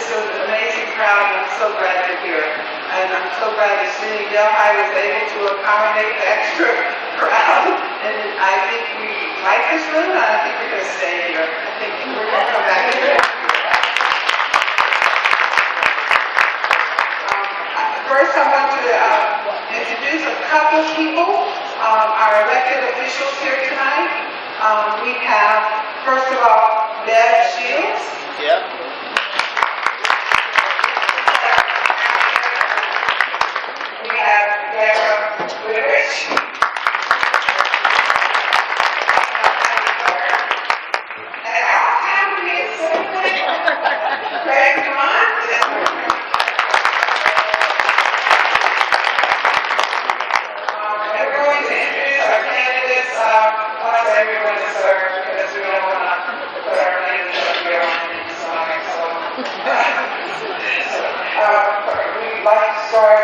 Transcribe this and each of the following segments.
It's an amazing crowd, and I'm so glad you're here. And I'm so glad that SUNY Delaware was able to accommodate the extra crowd. And I think we like this room, and I think we're going to stay here. I think we're going to come back here. First, I want to introduce a couple people, our elected officials here tonight. We have, first of all, Bev Shields. Yep. We have Deborah Goodrich. And all time we get Craig, come on. We're going to introduce our candidates. Once everyone is served, because we don't want to put our names up here on the side. We'd like to start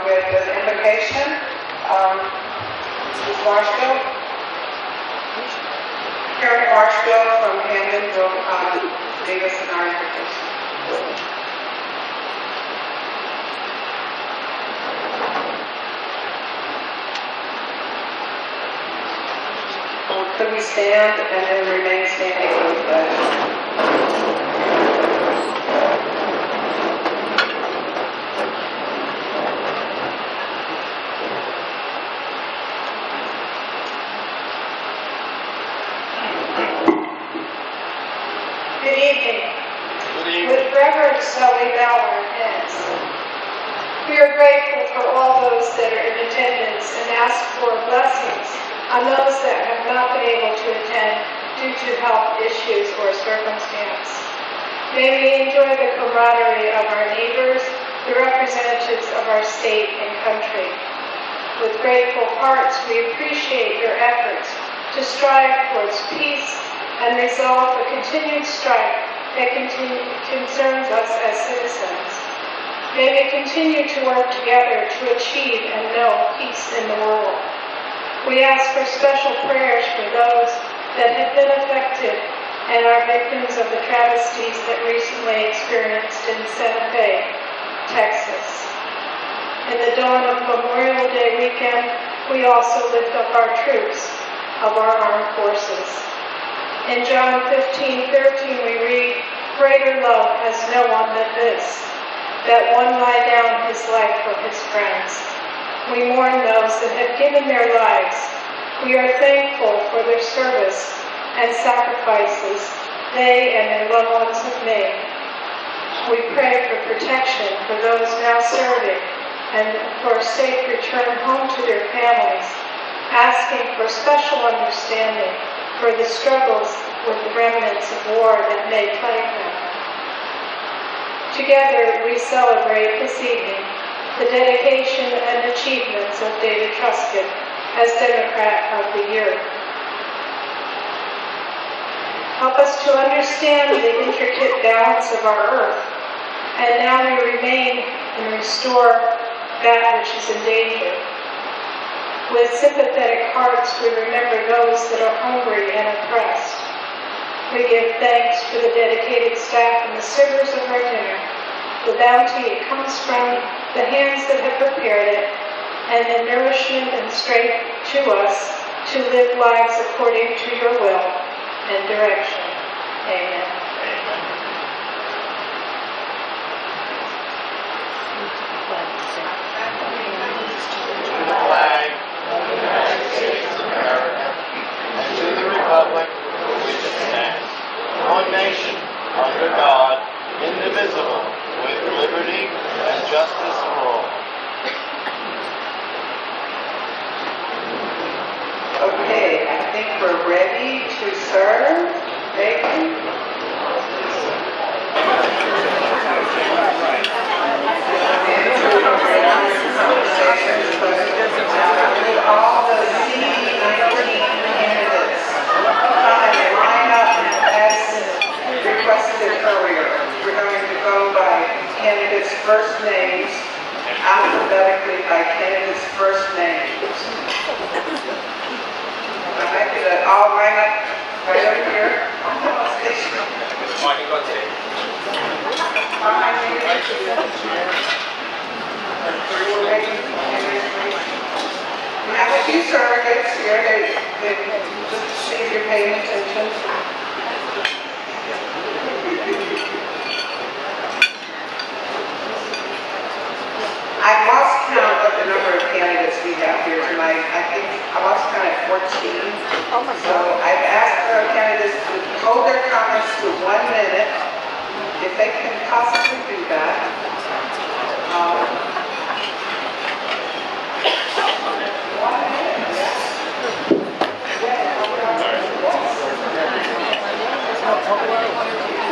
with an invocation. Ms. Marshfield. Karen Marshfield from Hammond will lead us in our invocation. Could we stand and then remain standing for the pledge? Good evening. With reverence shall we bow our heads. We are grateful for all those that are in attendance and ask for blessings on those that have not been able to attend due to health issues or circumstance. May we enjoy the camaraderie of our neighbors, the representatives of our state and country. With grateful hearts, we appreciate your efforts to strive towards peace and resolve the continued strife that concerns us as citizens. May we continue to work together to achieve and know peace in the world. We ask for special prayers for those that have been affected and are victims of the travesties that recently experienced in Santa Fe, Texas. In the dawn of Memorial Day weekend, we also lift up our troops of our armed forces. In John 15:13 we read, "Greater love has no one than this, that one lie down his life for his friends." We mourn those that have given their lives. We are thankful for their service and sacrifices they and their loved ones have made. We pray for protection for those now serving and for a safe return home to their families, asking for special understanding for the struggles with the remnants of war that may plague them. Together we celebrate this evening the dedication and achievements of David Truscott as Democrat of the Year. Help us to understand the intricate balance of our earth, and now we remain and restore that which is in danger. With sympathetic hearts, we remember those that are hungry and oppressed. We give thanks for the dedicated staff and the servers of our dinner. The bounty, it comes from the hands that have prepared it, and the nourishment and strength to us to live lives according to your will and direction. Amen. To the flag of the United States of America and to the republic for which it stands, one nation, under God, indivisible, with liberty and justice for all. Okay, I think we're ready to serve bacon. All the CD19 candidates come and line up as requested earlier. We're going to go by candidates' first names, alphabetically by candidates' first names. Alright, all line up right over here. We have a few surrogates here that just see if you're paying attention. I lost count of the number of candidates we have here tonight. I think I lost count at 14. So I've asked our candidates to hold their comments to 1 minute, if they can possibly do that. 1 minute, yes.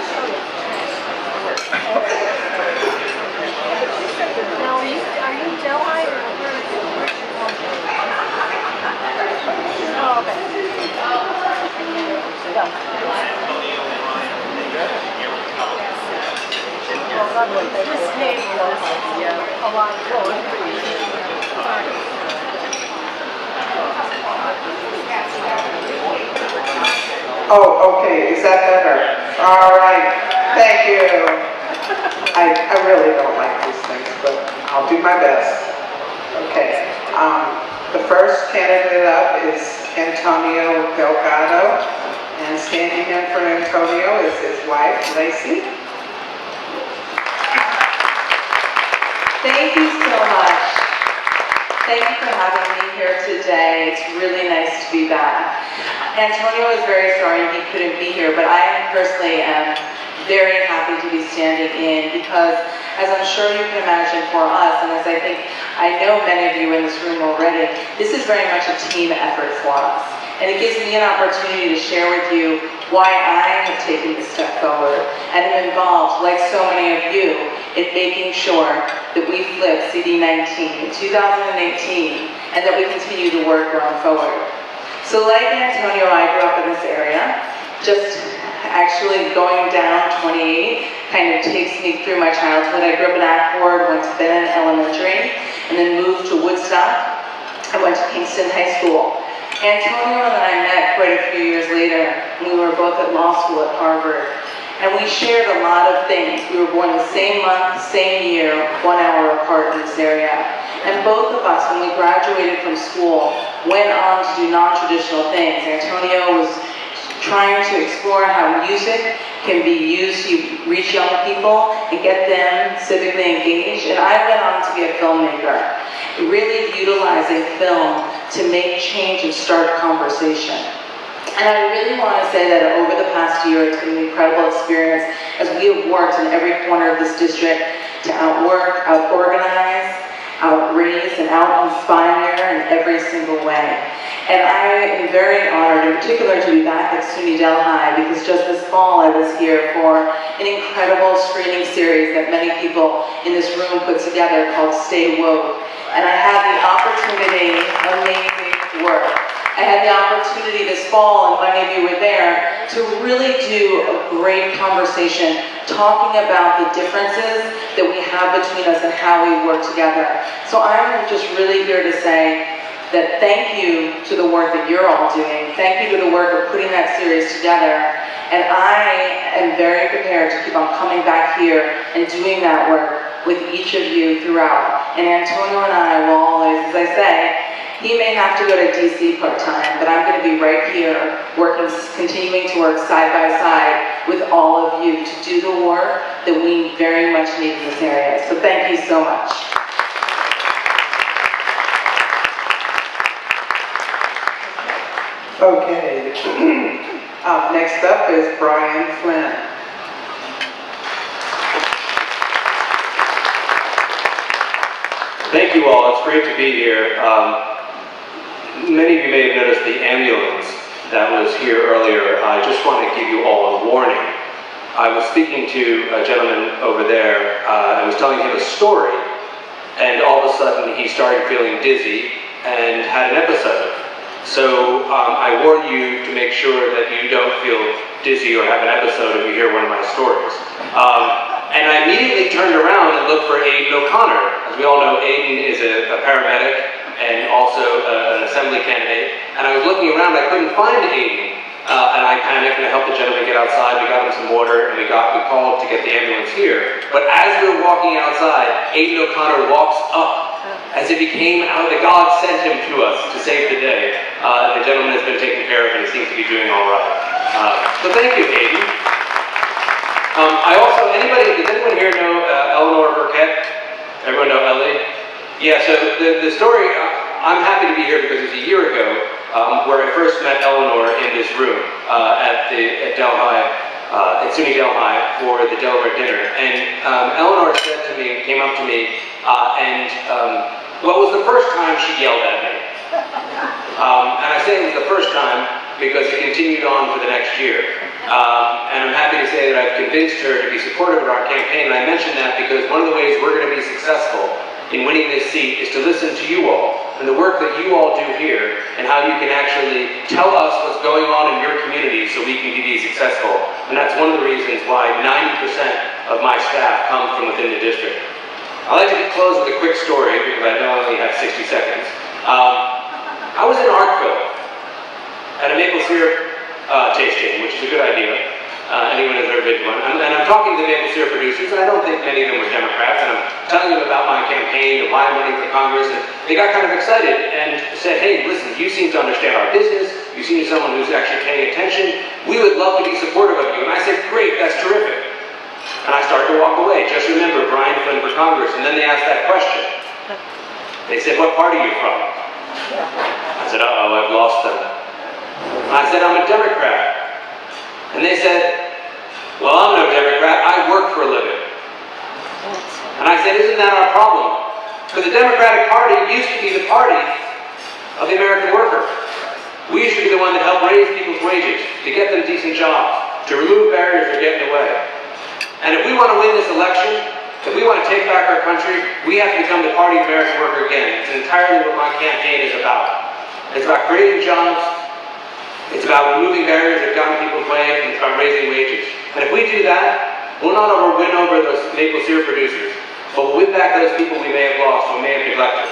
Now, are you Delaware or where are you? Oh, okay. This table is a lot Oh, okay, is that better? All right, thank you. I really don't like these things, but I'll do my best. Okay, the first candidate up is Antonio Delgado, and standing in for Antonio is his wife, Lacey. Thank you so much. Thank you for having me here today. It's really nice to be back. Antonio is very sorry he couldn't be here, but I personally am very happy to be standing in because, as I'm sure you can imagine for us, and as I know many of you in this room already, this is very much a team effort for us. And it gives me an opportunity to share with you why I have taken this step forward and am involved, like so many of you, in making sure that we flip CD19 in 2018 and that we continue to work going forward. So like Antonio, I grew up in this area. Just actually going down 28 kind of takes me through my childhood. I grew up in Accord, went to Benton Elementary, and then moved to Woodstock. I went to Kingston High School. Antonio and I met quite a few years later. We were both at law school at Harvard. And we shared a lot of things. We were born the same month, same year, 1 hour apart in this area. And both of us, when we graduated from school, went on to do non-traditional things. Antonio was trying to explore how music can be used to reach young people and get them civically engaged. And I went on to be a filmmaker, really utilizing film to make change and start conversation. And I really want to say that over the past year, it's been an incredible experience as we have worked in every corner of this district to outwork, out-organize, out-raise, and out-inspire in every single way. And I am very honored, in particular, to be back at SUNY Delhi, because just this fall I was here for an incredible screening series that many people in this room put together called Stay Woke. And I had the opportunity, amazing work. I had the opportunity this fall, and many of you were there, to really do a great conversation talking about the differences that we have between us and how we work together. So I'm just really here to say that thank you to the work that you're all doing. Thank you to the work of putting that series together. And I am very prepared to keep on coming back here and doing that work with each of you throughout. And Antonio and I will always, as I say, he may have to go to DC part-time, but I'm going to be right here working, continuing to work side by side with all of you to do the work that we very much need in this area. So thank you so much. Okay. Next up is Brian Flynn. Thank you all. It's great to be here. Many of you may have noticed the ambulance that was here earlier. I just want to give you all a warning. I was speaking to a gentleman over there. I was telling him a story, and all of a sudden he started feeling dizzy and had an episode. So I warn you to make sure that you don't feel dizzy or have an episode if you hear one of my stories. And I immediately turned around and looked for Aiden O'Connor. As we all know, Aiden is a paramedic and also an assembly candidate. And I was looking around, I couldn't find Aiden. And I panicked and I helped the gentleman get outside. We got him some water and we called to get the ambulance here. But as we were walking outside, Aiden O'Connor walks up as if he came out, that God sent him to us to save the day. The gentleman has been taken care of and he seems to be doing all right. So thank you, Aiden. Does anyone here know Eleanor Burkett? Everyone know Ellie? Yeah, so the story, I'm happy to be here because it was a year ago where I first met Eleanor in this room at Delhi, at SUNY Delhi for the Delaware dinner. And Eleanor said to me, came up to me, well, it was the first time she yelled at me. And I say it was the first time because it continued on for the next year. And I'm happy to say that I've convinced her to be supportive of our campaign. And I mention that because one of the ways we're going to be successful in winning this seat is to listen to you all and the work that you all do here and how you can actually tell us what's going on in your community so we can be successful. And that's one of the reasons why 90% of my staff come from within the district. I'd like to close with a quick story because I only have 60 seconds. I was in Arkville at a maple syrup tasting, which is a good idea. Anyone has ever been to one. And I'm talking to the maple syrup producers, and I don't think many of them were Democrats, and I'm telling them about my campaign and why I'm running for Congress, and they got kind of excited and said, hey, listen, you seem to understand our business, you seem to be someone who's actually paying attention, we would love to be supportive of you. And I said, great, that's terrific. And I started to walk away. Just remember, Brian Flynn for Congress. And then they asked that question. They said, what party are you from? I said, uh-oh, I've lost them. And I said, I'm a Democrat. And they said, well, I'm no Democrat, I work for a living. And I said, isn't that our problem? Because the Democratic Party used to be the party of the American worker. We used to be the one that helped raise people's wages, to get them decent jobs, to remove barriers that get in the way. And if we want to win this election, if we want to take back our country, we have to become the party of the American worker again. It's entirely what my campaign is about. It's about creating jobs. It's about removing barriers that got in people's way, and it's about raising wages. And if we do that, we'll not only win over those maple syrup producers, but we'll win back those people we may have lost, we may have neglected.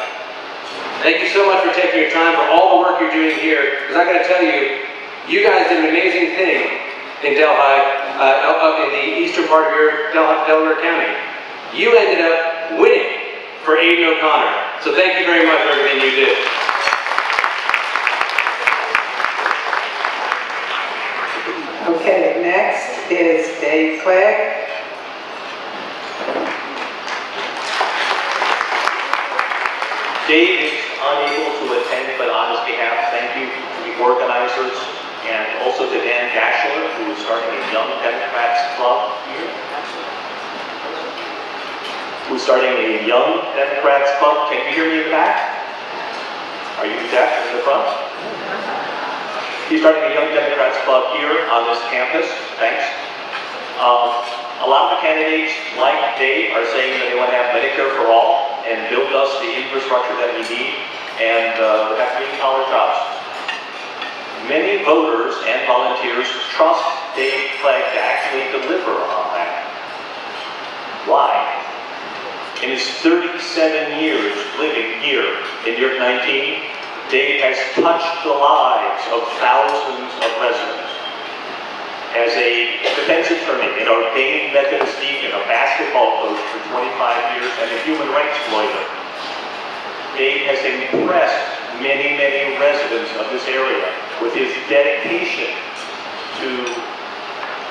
Thank you so much for taking your time, for all the work you're doing here, because I got to tell you, you guys did an amazing thing in Delhi, up in the eastern part of your Delaware County. You ended up winning for Aiden O'Connor. So thank you very much for everything you did. Okay, next is Dave Clegg. Dave is unable to attend, but on his behalf, thank you to the organizers and also to Dan Dashler, who is starting a Young Democrats Club here. Who's starting a Young Democrats Club. Can you hear me in the back? Are you deaf in the front? He's starting a Young Democrats Club here on this campus. Thanks. A lot of the candidates, like Dave, are saying that they want to have Medicare for all and build us the infrastructure that we need and have green-collar jobs. Many voters and volunteers trust Dave Clegg to actually deliver on that. Why? In his 37 years living here in York 19, Dave has touched the lives of thousands of residents. As a defense attorney, an ordained Methodist deacon, a basketball coach for 25 years, and a human rights lawyer, Dave has impressed many, many residents of this area with his dedication to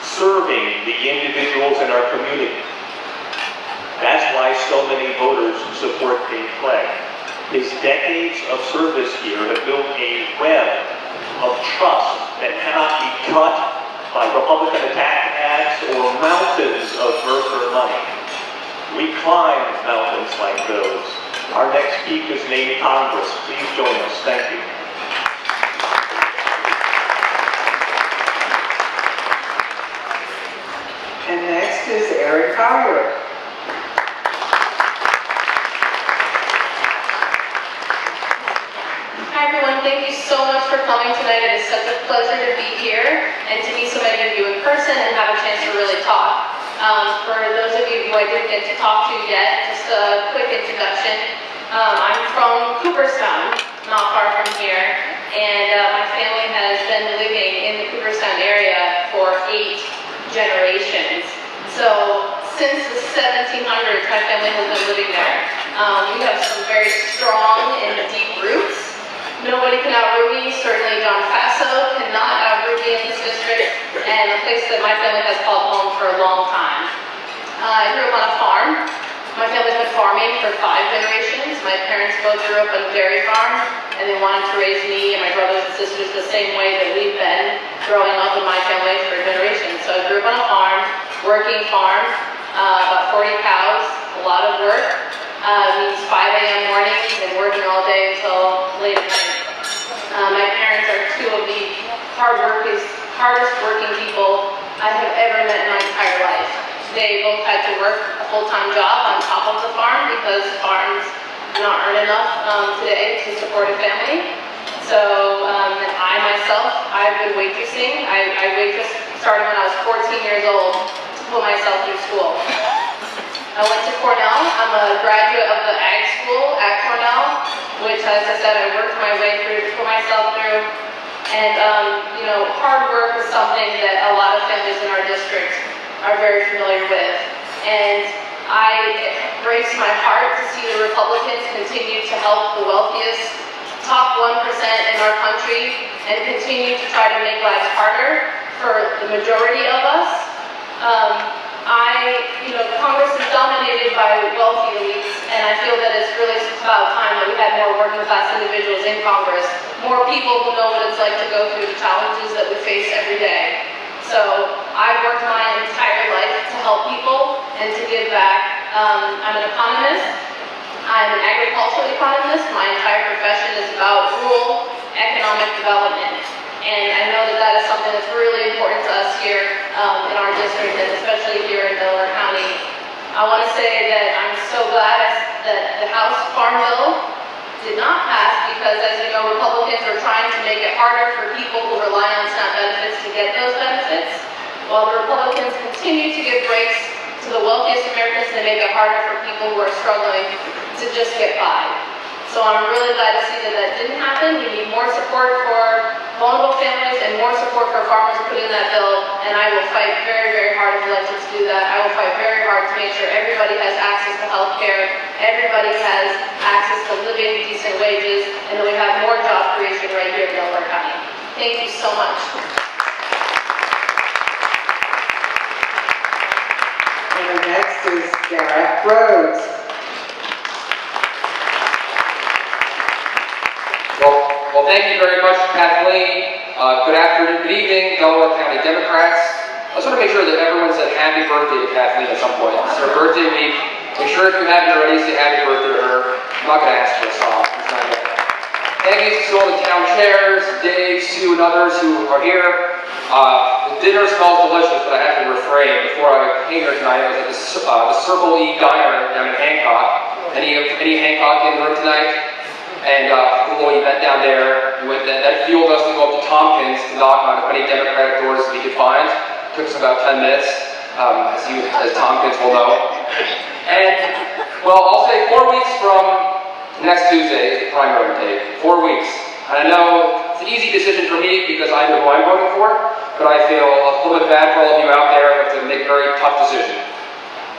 serving the individuals in our community. That's why so many voters support Dave Clegg. His decades of service here have built a web of trust that cannot be cut by Republican attack ads or mountains of birth or money. We climb mountains like those. Our next peak is named Congress. Please join us. Thank you. And next is Eric Howard. Hi everyone, thank you so much for coming tonight. It is such a pleasure to be here and to meet so many of you in person and have a chance to really talk. For those of you who I didn't get to talk to yet, just a quick introduction. I'm from Cooperstown, not far from here, and my family has been living in the Cooperstown area for 8 generations. So since the 1700s, my family has been living there. We have some very strong and deep roots. Nobody can outroot me, certainly John Faso cannot outroot me in this district, and a place that my family has called home for a long time. I grew up on a farm. My family's been farming for 5 generations. My parents both grew up on a dairy farm, and they wanted to raise me and my brothers and sisters the same way that we've been growing up in my family for generations. So I grew up on a farm, working farm, about 40 cows, a lot of work. Means 5 a.m. mornings and working all day until late at night. My parents are 2 of the hardest working people I have ever met in my entire life. They both had to work a full-time job on top of the farm because farms do not earn enough today to support a family. So I've been waitressing. I waitressed starting when I was 14 years old to put myself through school. I went to Cornell. I'm a graduate of the ag school at Cornell, which, as I said, I worked my way through to put myself through. And, hard work is something that a lot of families in our district are very familiar with. And it breaks my heart to see the Republicans continue to help the wealthiest, top 1% in our country, and continue to try to make lives harder for the majority of us. Congress is dominated by wealthy elites, and I feel that it's really about time that we had more working class individuals in Congress, more people who know what it's like to go through the challenges that we face every day. So I've worked my entire life to help people and to give back. I'm an economist. I'm an agricultural economist. My entire profession is about rural economic development. And I know that that is something that's really important to us here in our district, and especially here in Delaware County. I want to say that I'm so glad that the House Farm Bill did not pass because, as you know, Republicans are trying to make it harder for people who rely on SNAP benefits to get those benefits, while the Republicans continue to give breaks to the wealthiest Americans and make it harder for people who are struggling to just get by. So I'm really glad to see that that didn't happen. We need more support for vulnerable families and more support for farmers put in that bill, and I will fight very, very hard if elected to do that. I will fight very hard to make sure everybody has access to health care, everybody has access to living, decent wages, and that we have more job creation right here in Delaware County. Thank you so much. And next is Gareth Rhodes. Well, thank you very much, Kathleen. Good afternoon, good evening, Delaware County Democrats. I just want to make sure that everyone said happy birthday to Kathleen at some point. It's her birthday week. Make sure if you haven't already, say happy birthday to her. I'm not going to ask for a song. Thank you to all the town chairs, Dave, Sue, and others who are here. The dinner smells delicious, but I have to refrain. Before I came here tonight, I was at the Circle E Diner down in Hancock. Any Hancock in the room tonight? And a little event down there, that fueled us to go up to Tompkins to knock on as many Democratic doors as we could find. It took us about 10 minutes, as Tompkins will know. And, well, I'll say 4 weeks from next Tuesday is the primary date. 4 weeks. And I know it's an easy decision for me because I know who I'm voting for. but I feel a little bit bad for all of you out there who have to make a very tough decision.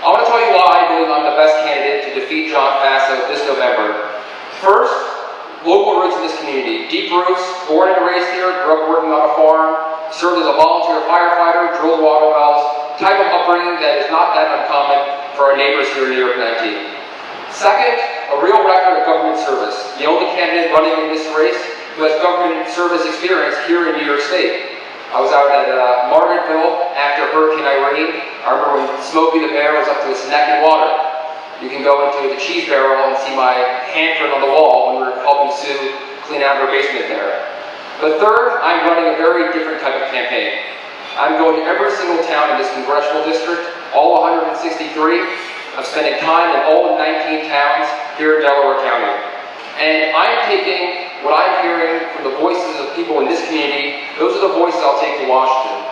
I want to tell you why I believe I'm the best candidate to defeat John Faso this November. First, local roots in this community. Deep roots, born and raised here, grew up working on a farm, served as a volunteer firefighter, drilled water wells, type of upbringing that is not that uncommon for our neighbors here in New York 19. Second, a real record of government service. The only candidate running in this race who has government service experience here in New York State. I was out at Margaretville after Hurricane Irene. I remember when Smokey the Bear was up to his neck in water. You can go into the cheese barrel and see my handprint on the wall when we were helping Sue clean out her basement there. But third, I'm running a very different type of campaign. I'm going to every single town in this congressional district, all 163. I'm spending time in all 19 towns here in Delaware County. And I'm taking what I'm hearing from the voices of people in this community. Those are the voices I'll take to Washington.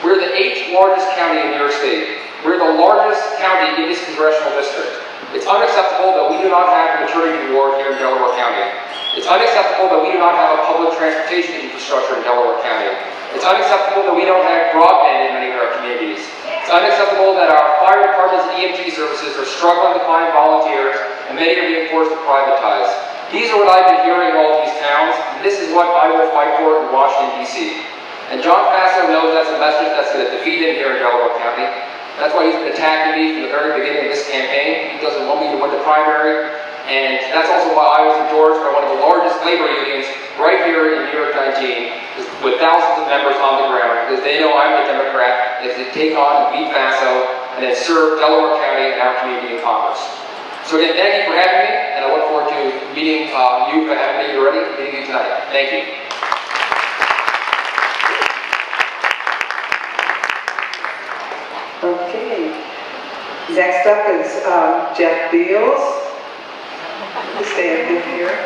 We're the 8th largest county in New York State. We're the largest county in this congressional district. It's unacceptable that we do not have a maternity ward here in Delaware County. It's unacceptable that we do not have a public transportation infrastructure in Delaware County. It's unacceptable that we don't have broadband in many of our communities. It's unacceptable that our fire departments and EMT services are struggling to find volunteers, and many are being forced to privatize. These are what I've been hearing in all of these towns, and this is what I will fight for in Washington, D.C. And John Faso knows that's a message that's going to defeat him here in Delaware County. That's why he's been attacking me from the very beginning of this campaign. He doesn't want me to win the primary. And that's also why I was endorsed by one of the largest labor unions right here in New York 19, with thousands of members on the ground, because they know I'm a Democrat, if they take on and beat Faso, and then serve Delaware County and our community in Congress. So again, thank you for having me, and I look forward to meeting you for having me already, meeting you tonight. Thank you. Okay. Next up is Jeff Beals. Stand in here.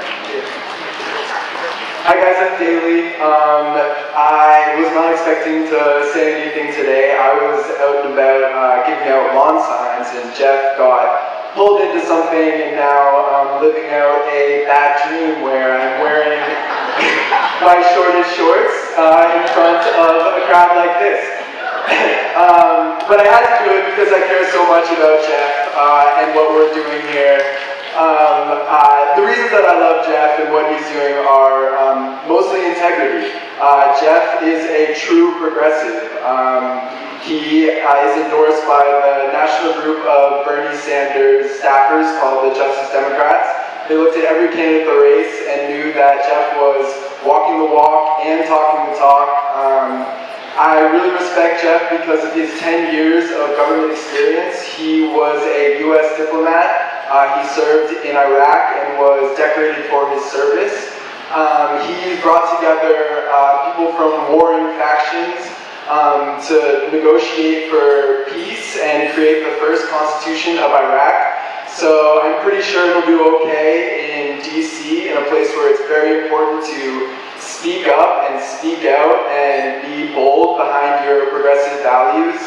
Hi guys, I'm Daly. I was not expecting to say anything today. I was out and about giving out lawn signs, and Jeff got pulled into something, and now I'm living out a bad dream where I'm wearing my shortest shorts in front of a crowd like this. But I had to do it because I care so much about Jeff and what we're doing here. The reasons that I love Jeff and what he's doing are mostly integrity. Jeff is a true progressive. He is endorsed by the national group of Bernie Sanders staffers called the Justice Democrats. They looked at every candidate in the race and knew that Jeff was walking the walk and talking the talk. I really respect Jeff because of his 10 years of government experience. He was a U.S. diplomat. He served in Iraq and was decorated for his service. He brought together people from warring factions to negotiate for peace and create the first constitution of Iraq. So I'm pretty sure he'll do okay in D.C., in a place where it's very important to speak up and speak out and be bold behind your progressive values,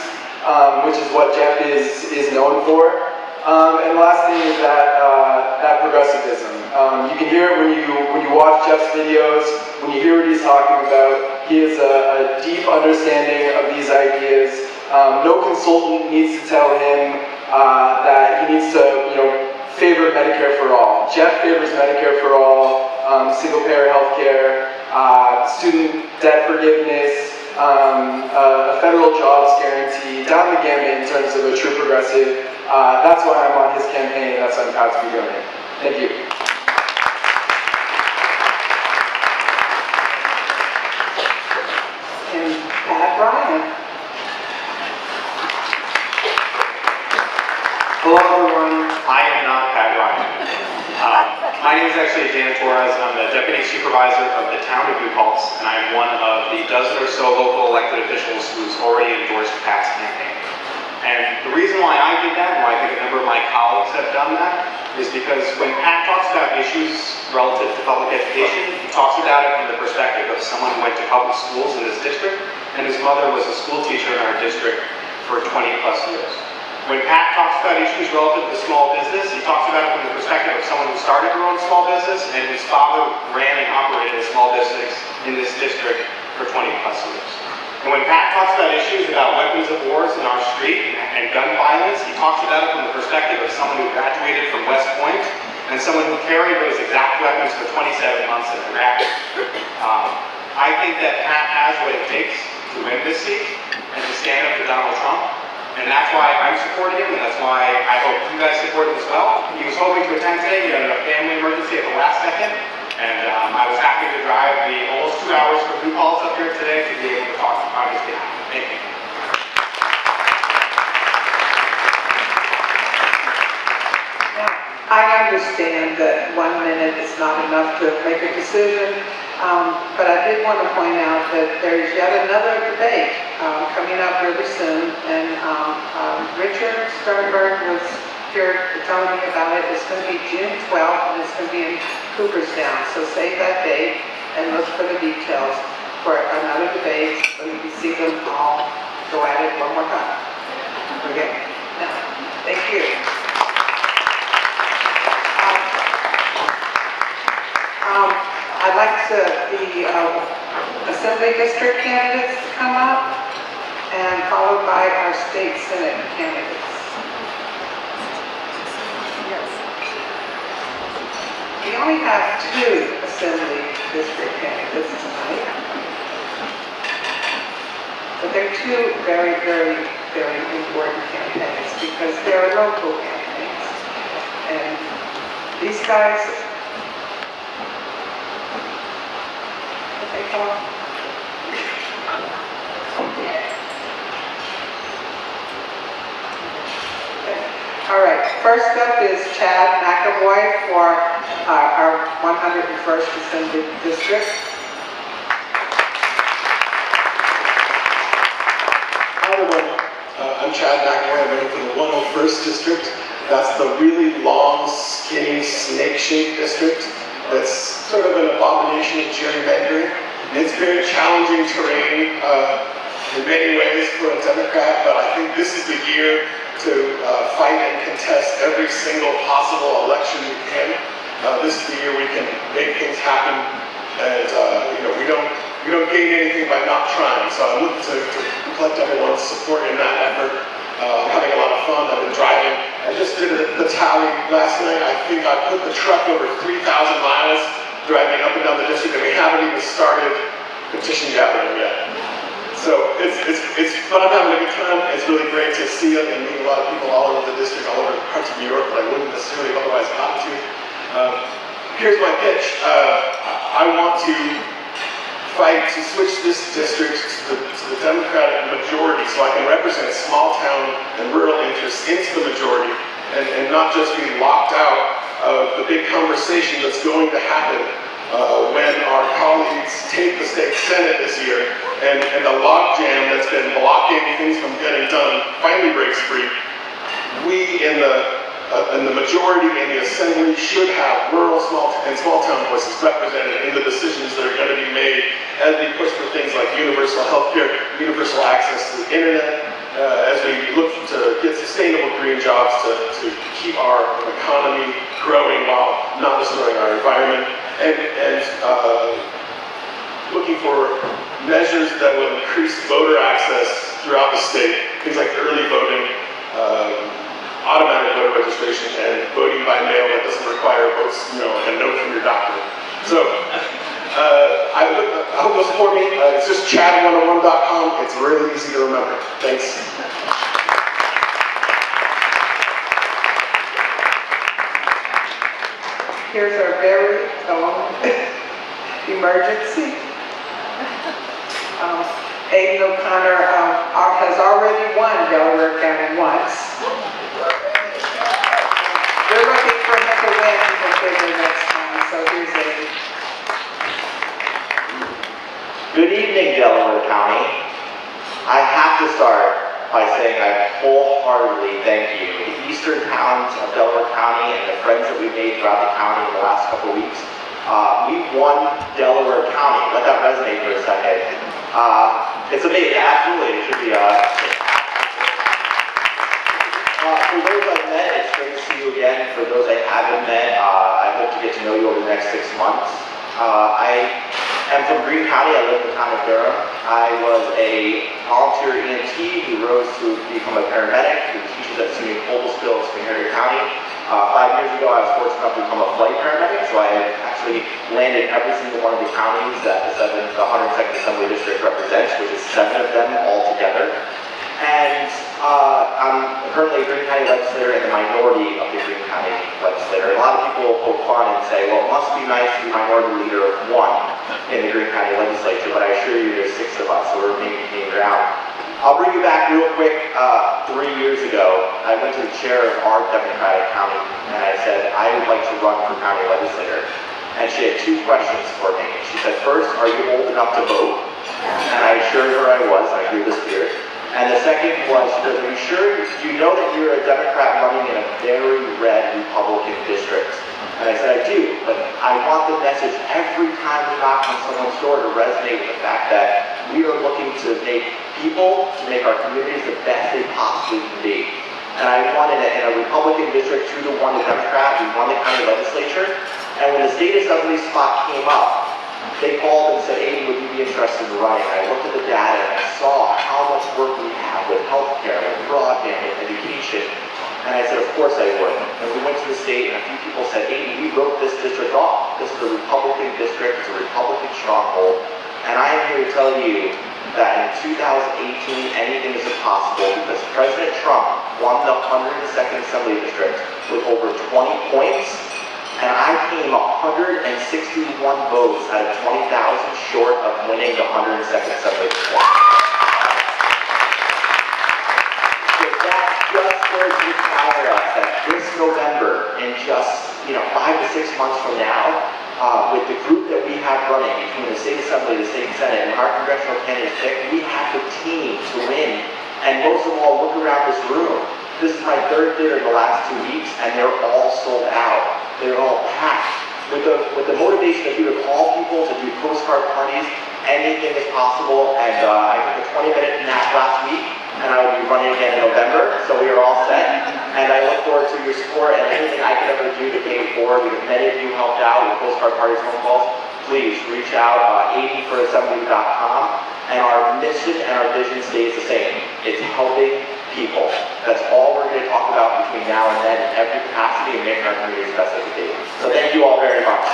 which is what Jeff is known for. And the last thing is that progressivism. You can hear it when you watch Jeff's videos, when you hear what he's talking about. He has a deep understanding of these ideas. No consultant needs to tell him that he needs to, favor Medicare for all. Jeff favors Medicare for all, single-payer health care, student debt forgiveness, a federal jobs guarantee, down the gamut in terms of a true progressive. That's why I'm on his campaign, and that's what I'm proud to be doing it. Thank you. And Pat Ryan. Hello everyone, I am not Pat Ryan. My name is actually Dan Torres, and I'm the Deputy Supervisor of the town of New Paltz, and I'm one of the dozen or so local elected officials who's already endorsed Pat's campaign. And the reason why I did that, and why I think a number of my colleagues have done that, is because when Pat talks about issues relative to public education, he talks about it from the perspective of someone who went to public schools in this district, and his mother was a school teacher in our district for 20 plus years. When Pat talks about issues relative to small business, he talks about it from the perspective of someone who started their own small business and whose father ran and operated a small business in this district for 20 plus years. And And when Pat talks about issues about weapons of wars in our street and gun violence, he talks about it from the perspective of someone who graduated from West Point and someone who carried those exact weapons for 27 months in Iraq. I think that Pat has what it takes to win this seat and to stand up to Donald Trump. And that's why I'm supporting him, and that's why I hope you guys support him as well. He was hoping to attend today. He had a family emergency at the last second. And I was happy to drive the almost 2 hours from New Paltz up here today to be able to talk on his behalf. Thank you. I understand that 1 minute is not enough to make a decision, but I did want to point out that there's yet another debate coming up really soon, and Richard Sternberg was here telling me about it. It's going to be June 12th, and it's going to be in Cooperstown, so save that date and look for the details for another debate so you can see them all go at it one more time. Okay? Now, thank you. I'd like the Assembly District candidates to come up, and followed by our State Senate candidates. We only have 2 Assembly District candidates tonight, but they're 2 very, very, very important campaigns because they're local campaigns. And these guys, all right, first up is Chad McAvoy for our 101st Assembly District. Hi everyone, I'm Chad McAvoy. I'm running for the 101st District. That's the really long, skinny, snake-shaped district. That's sort of an abomination of gerrymandering. It's very challenging terrain in many ways for a Democrat, but I think this is the year to fight and contest every single possible election we can. This is the year we can make things happen, and we don't gain anything by not trying. So I'm looking to collect everyone's support in that effort. I'm having a lot of fun. I've been driving. I just did the tally last night. I think I put the truck over 3,000 miles driving up and down the district, and we haven't even started petition gathering yet. So but I'm having a good time. It's really great to see it and meet a lot of people all over the district, all over parts of New York that I wouldn't necessarily have otherwise gotten to. Here's my pitch. I want to fight to switch this district to the Democratic majority so I can represent small town and rural interests into the majority and not just be locked out of the big conversation that's going to happen when our colleagues take the state Senate this year and the logjam that's been blocking things from getting done finally breaks free. We in the majority in the Assembly should have rural small town voices represented in the decisions that are going to be made as we push for things like universal health care, universal access to the internet, as we look to get sustainable green jobs to keep our economy growing while not destroying our environment, and looking for measures that will increase voter access throughout the state, things like early voting, automatic voter registration, and voting by mail that doesn't require votes, like a note from your doctor. So I hope you'll support me. It's just chad101.com. It's really easy to remember. Thanks. Here's our very own emergency. Aiden O'Connor has already won Delaware County once. We're looking for him to win even bigger next time, so here's Aiden. Good evening, Delaware County. I have to start by saying I wholeheartedly thank you, the eastern towns of Delaware County and the friends that we've made throughout the county in the last couple of weeks. We've won Delaware County. Let that resonate for a second. It's amazing. Absolutely. It should be. For those I've met, it's great to see you again. For those I haven't met, I hope to get to know you over the next 6 months. I am from Greene County. I live in the town of Durham. I was a volunteer EMT who rose to become a paramedic who teaches at SUNY Cobblesville, Harriet County. 5 years ago, I was fortunate enough to become a flight paramedic, so I have actually landed every single one of the counties that the 102nd Assembly District represents, which is 7 of them all together. And I'm currently a Greene County legislator and the minority of the Greene County legislator. A lot of people poke fun and say, well, it must be nice to be minority leader of 1 in the Greene County legislature, but I assure you there's 6 of us, so we're making ground. I'll bring you back real quick. 3 years ago, I went to the chair of our Democratic county, and I said, I would like to run for county legislator. And she had 2 questions for me. She said, first, are you old enough to vote? And I assured her I was, and I grew the spirit. And the second was, she goes, are you sure, do you know that you're a Democrat running in a very red Republican district? And I said, I do, but I want the message every time we knock on someone's door to resonate with the fact that we are looking to make people, to make our communities the best they possibly can be. And I won in a Republican district 2-1 to Democrat. We won the county legislature. And when the state assembly spot came up, they called and said, Aiden, would you be interested in running? And I looked at the data and I saw how much work we have with healthcare, with broadband, with education. And I said, of course I would. And we went to the state and a few people said, Aiden, we wrote this district off. This is a Republican district, it's a Republican stronghold. And I am here to tell you that in 2018, anything is possible because President Trump won the 102nd Assembly District with over 20 points. And I came 161 votes out of 20,000 short of winning the 102nd Assembly District. Just goes to inspire us that this November, in just 5 to 6 months from now, with the group that we have running between the state assembly, the state senate, and our congressional candidates pick, we have the team to win. And most of all, look around this room. This is my 3rd dinner in the last 2 weeks, and they're all sold out. They're all packed. With the motivation of you to call people, to do postcard parties, anything is possible. And I took a 20-minute nap last week, and I will be running again in November, so we are all set. And I look forward to your support and anything I can ever do to pay it forward, because many of you helped out with postcard parties, phone calls. Please reach out, aidenforassembly.com. And our mission and our vision stays the same. It's helping people. That's all we're going to talk about between now and then in every capacity and making our communities best as we can. So thank you all very much.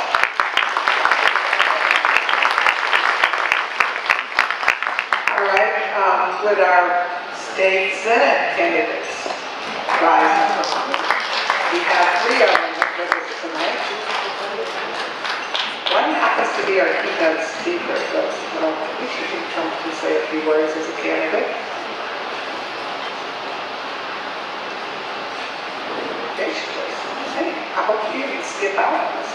All right, with our state senate candidates rising, we have 3 of them with us tonight. One happens to be our keynote speaker, but we should come to say a few words as a candidate. There she is. Hey, I hope you didn't skip out on this.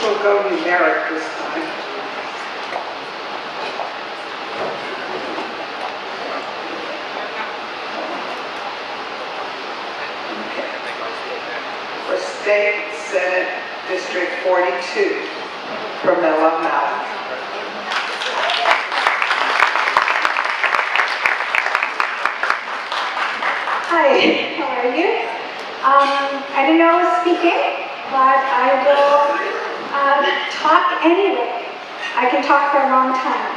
We'll go numeric this time. Okay. For State Senate District 42, Pramila Malik. Hi, how are you? I didn't know I was speaking, but I will talk anyway. I can talk for a long time.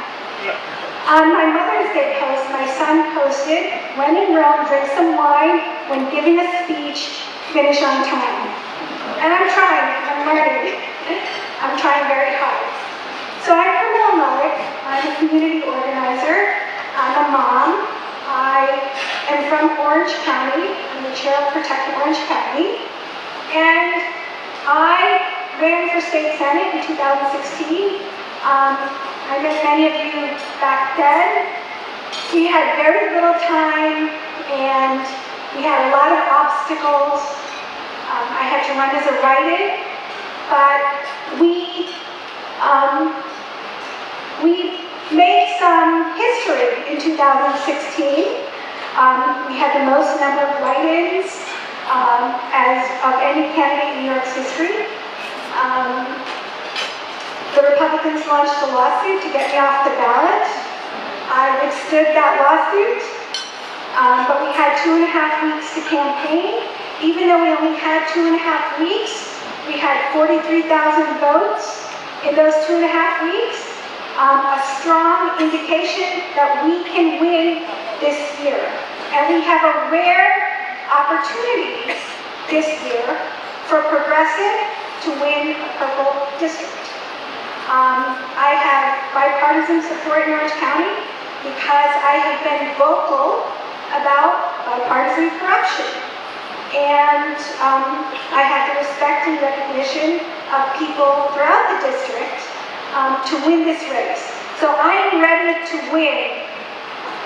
On my Mother's Day post, my son posted, when in Rome, drink some wine. When giving a speech, finish on time. And I'm trying, I'm learning. I'm trying very hard. So I'm Pramila Malik. I'm a community organizer. I'm a mom. I am from Orange County. I'm the chair of Protect Orange County. And I ran for state senate in 2016. I met many of you back then. We had very little time and we had a lot of obstacles. I had to run as a write-in, but we made some history in 2016. We had the most number of write-ins as of any candidate in New York's history. The Republicans launched a lawsuit to get me off the ballot. I withstood that lawsuit. But we had 2.5 weeks to campaign. Even though we only had 2.5 weeks, we had 43,000 votes in those 2.5 weeks. A strong indication that we can win this year. And we have a rare opportunity this year for Progressive to win a purple district. I have bipartisan support in Orange County because I have been vocal about bipartisan corruption. And I have the respect and recognition of people throughout the district to win this race. So I am ready to win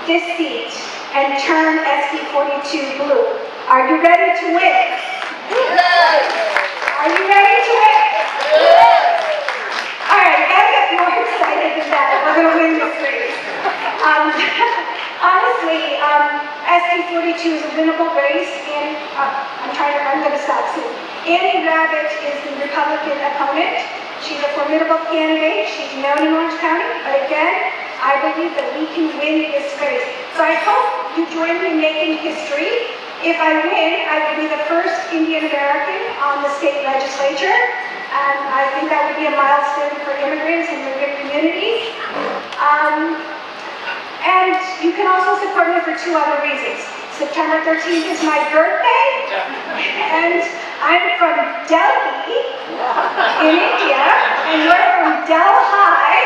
this seat and turn SB 42 blue. Are you ready to win? Yes! Are you ready to win? Yes! All right, I gotta get more excited than that. We're gonna win this race. Honestly, SB 42 is a winnable race, and I'm gonna stop soon. Annie Rabbit is the Republican opponent. She's a formidable candidate. She's known in Orange County, but again, I believe that we can win this race. So I hope you join me in making history. If I win, I will be the first Indian American on the state legislature. And I think that would be a milestone for immigrants and immigrant communities. And you can also support me for 2 other reasons. September 13th is my birthday, and I'm from Delhi in India, and you're from Delhi.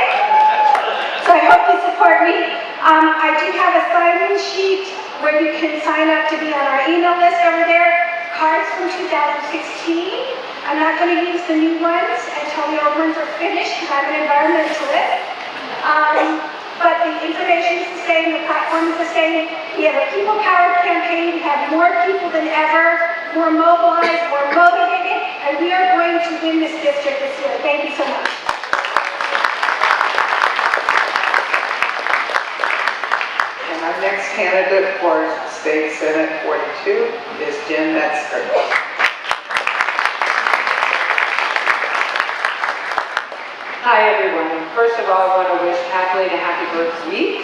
So I hope you support me. I do have a sign-in sheet where you can sign up to be on our email list over there. Cards from 2016. I'm not going to use the new ones until the old ones are finished because I'm an environmentalist. But the information is the same, the platform is the same. We have a people-powered campaign. We have more people than ever, more mobilized, more motivated, and we are going to win this district this year. Thank you so much. And our next candidate for State Senate 42 is Jen Metzger. Hi everyone. First of all, I want to wish Kathleen a happy birthday week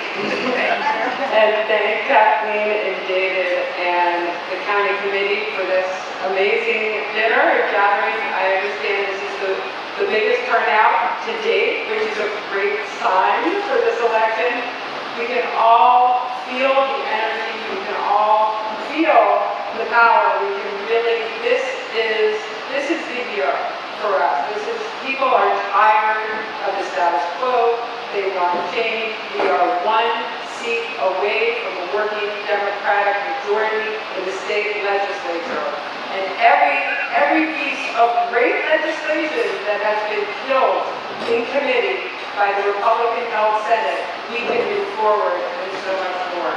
and thank Kathleen and David and the county committee for this amazing dinner and gathering. I understand this is the biggest turnout to date, which is a great sign for this election. We can all feel the energy, we can all feel the power. We can really, this is the year for us. People are tired of the status quo. They want change. We are 1 seat away from a working Democratic majority in the state legislature. And every piece of great legislation that has been killed in committee by the Republican-held Senate, we can move forward and so much more.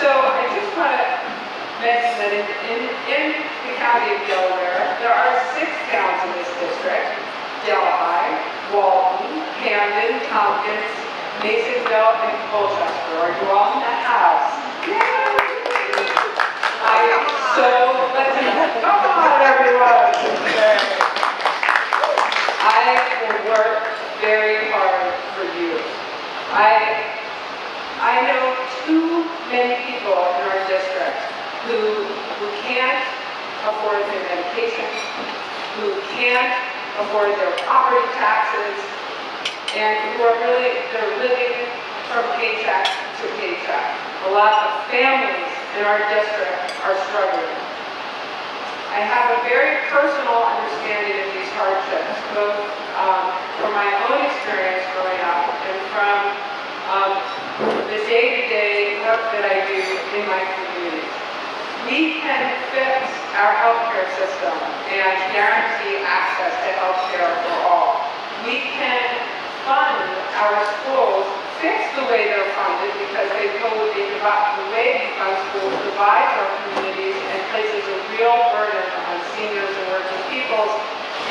So I just want to mention that in the county of Delaware, there are 6 towns in this district: Delhi, Walton, Camden, Tompkins, Masonville, and Colchester. Are you all in the house? Come on everyone! I will work very hard for you. I know too many people in our district who can't afford their medication, who can't afford their property taxes, and who are they're living from paycheck to paycheck. A lot of families in our district are struggling. I have a very personal understanding of these hardships, both from my own experience growing up and from the day-to-day work that I do in my community. We can fix our healthcare system and guarantee access to healthcare for all. We can fund our schools, fix the way they're funded because the way we fund schools divides our communities and places a real burden on seniors and working peoples,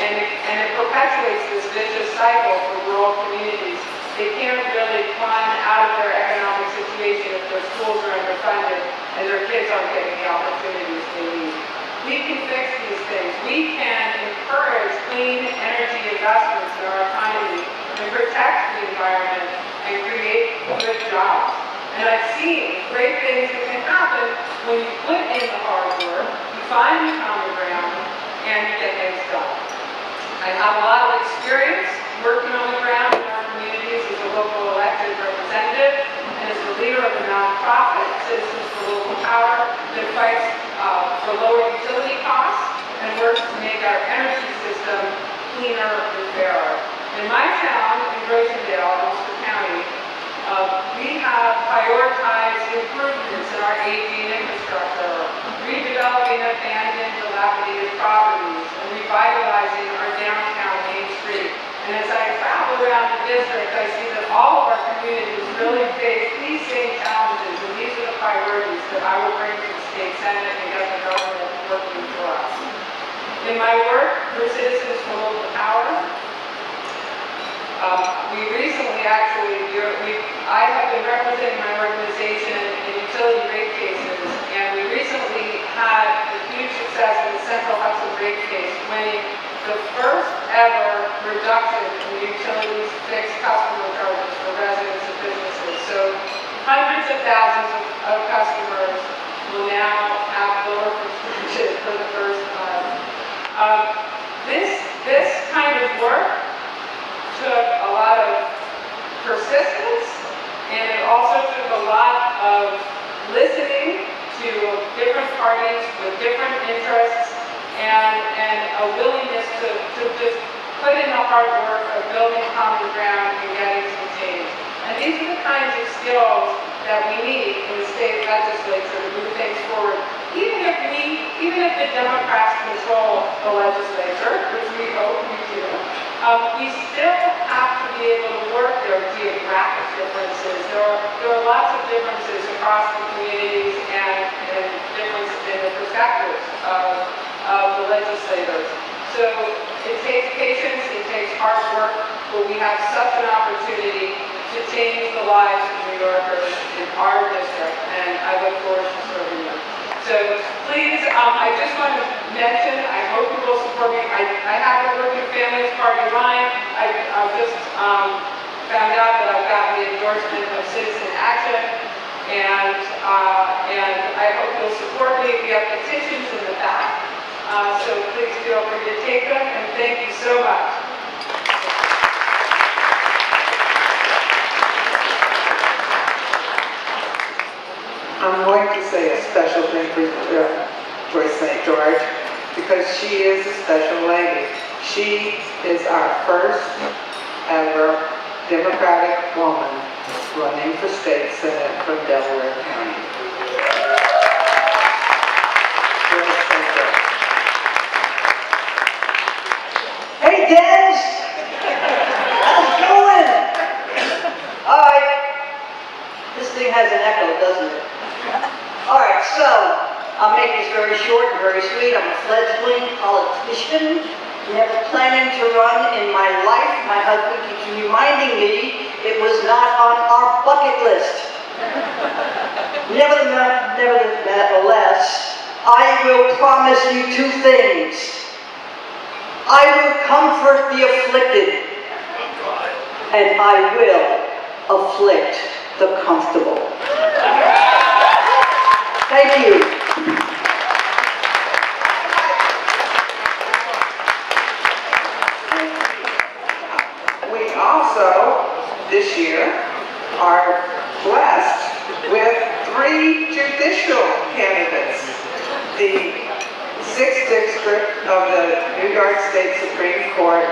and it perpetuates this vicious cycle for rural communities. They can't really climb out of their economic situation if their schools are underfunded and their kids aren't getting the opportunities they need. We can fix these things. We can encourage clean energy investments in our economy and protect the environment and create good jobs. And I've seen great things that can happen when you put in the hard work, you find the common ground, and you get things done. I have a lot of experience working on the ground in our communities as a local elected representative and as the leader of a nonprofit, Citizens for Local Power, that fights for lower utility costs and works to make our energy system cleaner and fairer. In my town, in Rosendale, Ulster County, we have prioritized improvements in our aging infrastructure, redeveloping abandoned, dilapidated properties, and revitalizing our downtown Main Street. And as I travel around the district, I see that all of our communities really face these same challenges, and these are the priorities that I will bring to the state senate and get the government working for us. In my work for Citizens for Local Power, we recently I have been representing my organization in utility rate cases, and we recently had a huge success in the Central Hudson rate case, winning the first ever reduction in the utilities fixed customer charges for residents and businesses. So hundreds of thousands of customers will now have lower prescriptions for the first time. This kind of work took a lot of persistence, and it also took a lot of listening to different parties with different interests and a willingness to just put in the hard work of building common ground and getting some change. And these are the kinds of skills that we need in the state legislature to move things forward. Even if the Democrats control the legislature, which we hope we do, we still have to be able to work. There are geographic differences. There are lots of differences across the communities and differences in the perspectives of the legislators. So it takes patience, it takes hard work, but we have such an opportunity to change the lives of New Yorkers in our district, and I look forward to serving you. So please, I just want to mention, I hope you will support me. I have been working with Families Party Line. I just found out that I've gotten the endorsement of Citizen Action, and I hope you'll support me. We have petitions in the back, so please feel free to take them, and thank you so much. I'm going to say a special thing for St. George, because she is a special lady. She is our first ever Democratic woman running for state senate from Delaware County. Hey, Dens! How's it going? All right. This thing has an echo, doesn't it? All right, so I'll make this very short and very sweet. I'm a fledgling politician, never planning to run in my life. My husband keeps reminding me it was not on our bucket list. Nevertheless, I will promise you two things. I will comfort the afflicted, and I will afflict the comfortable. Thank you. We also, this year, are blessed with 3 judicial candidates. The 6th District of the New York State Supreme Court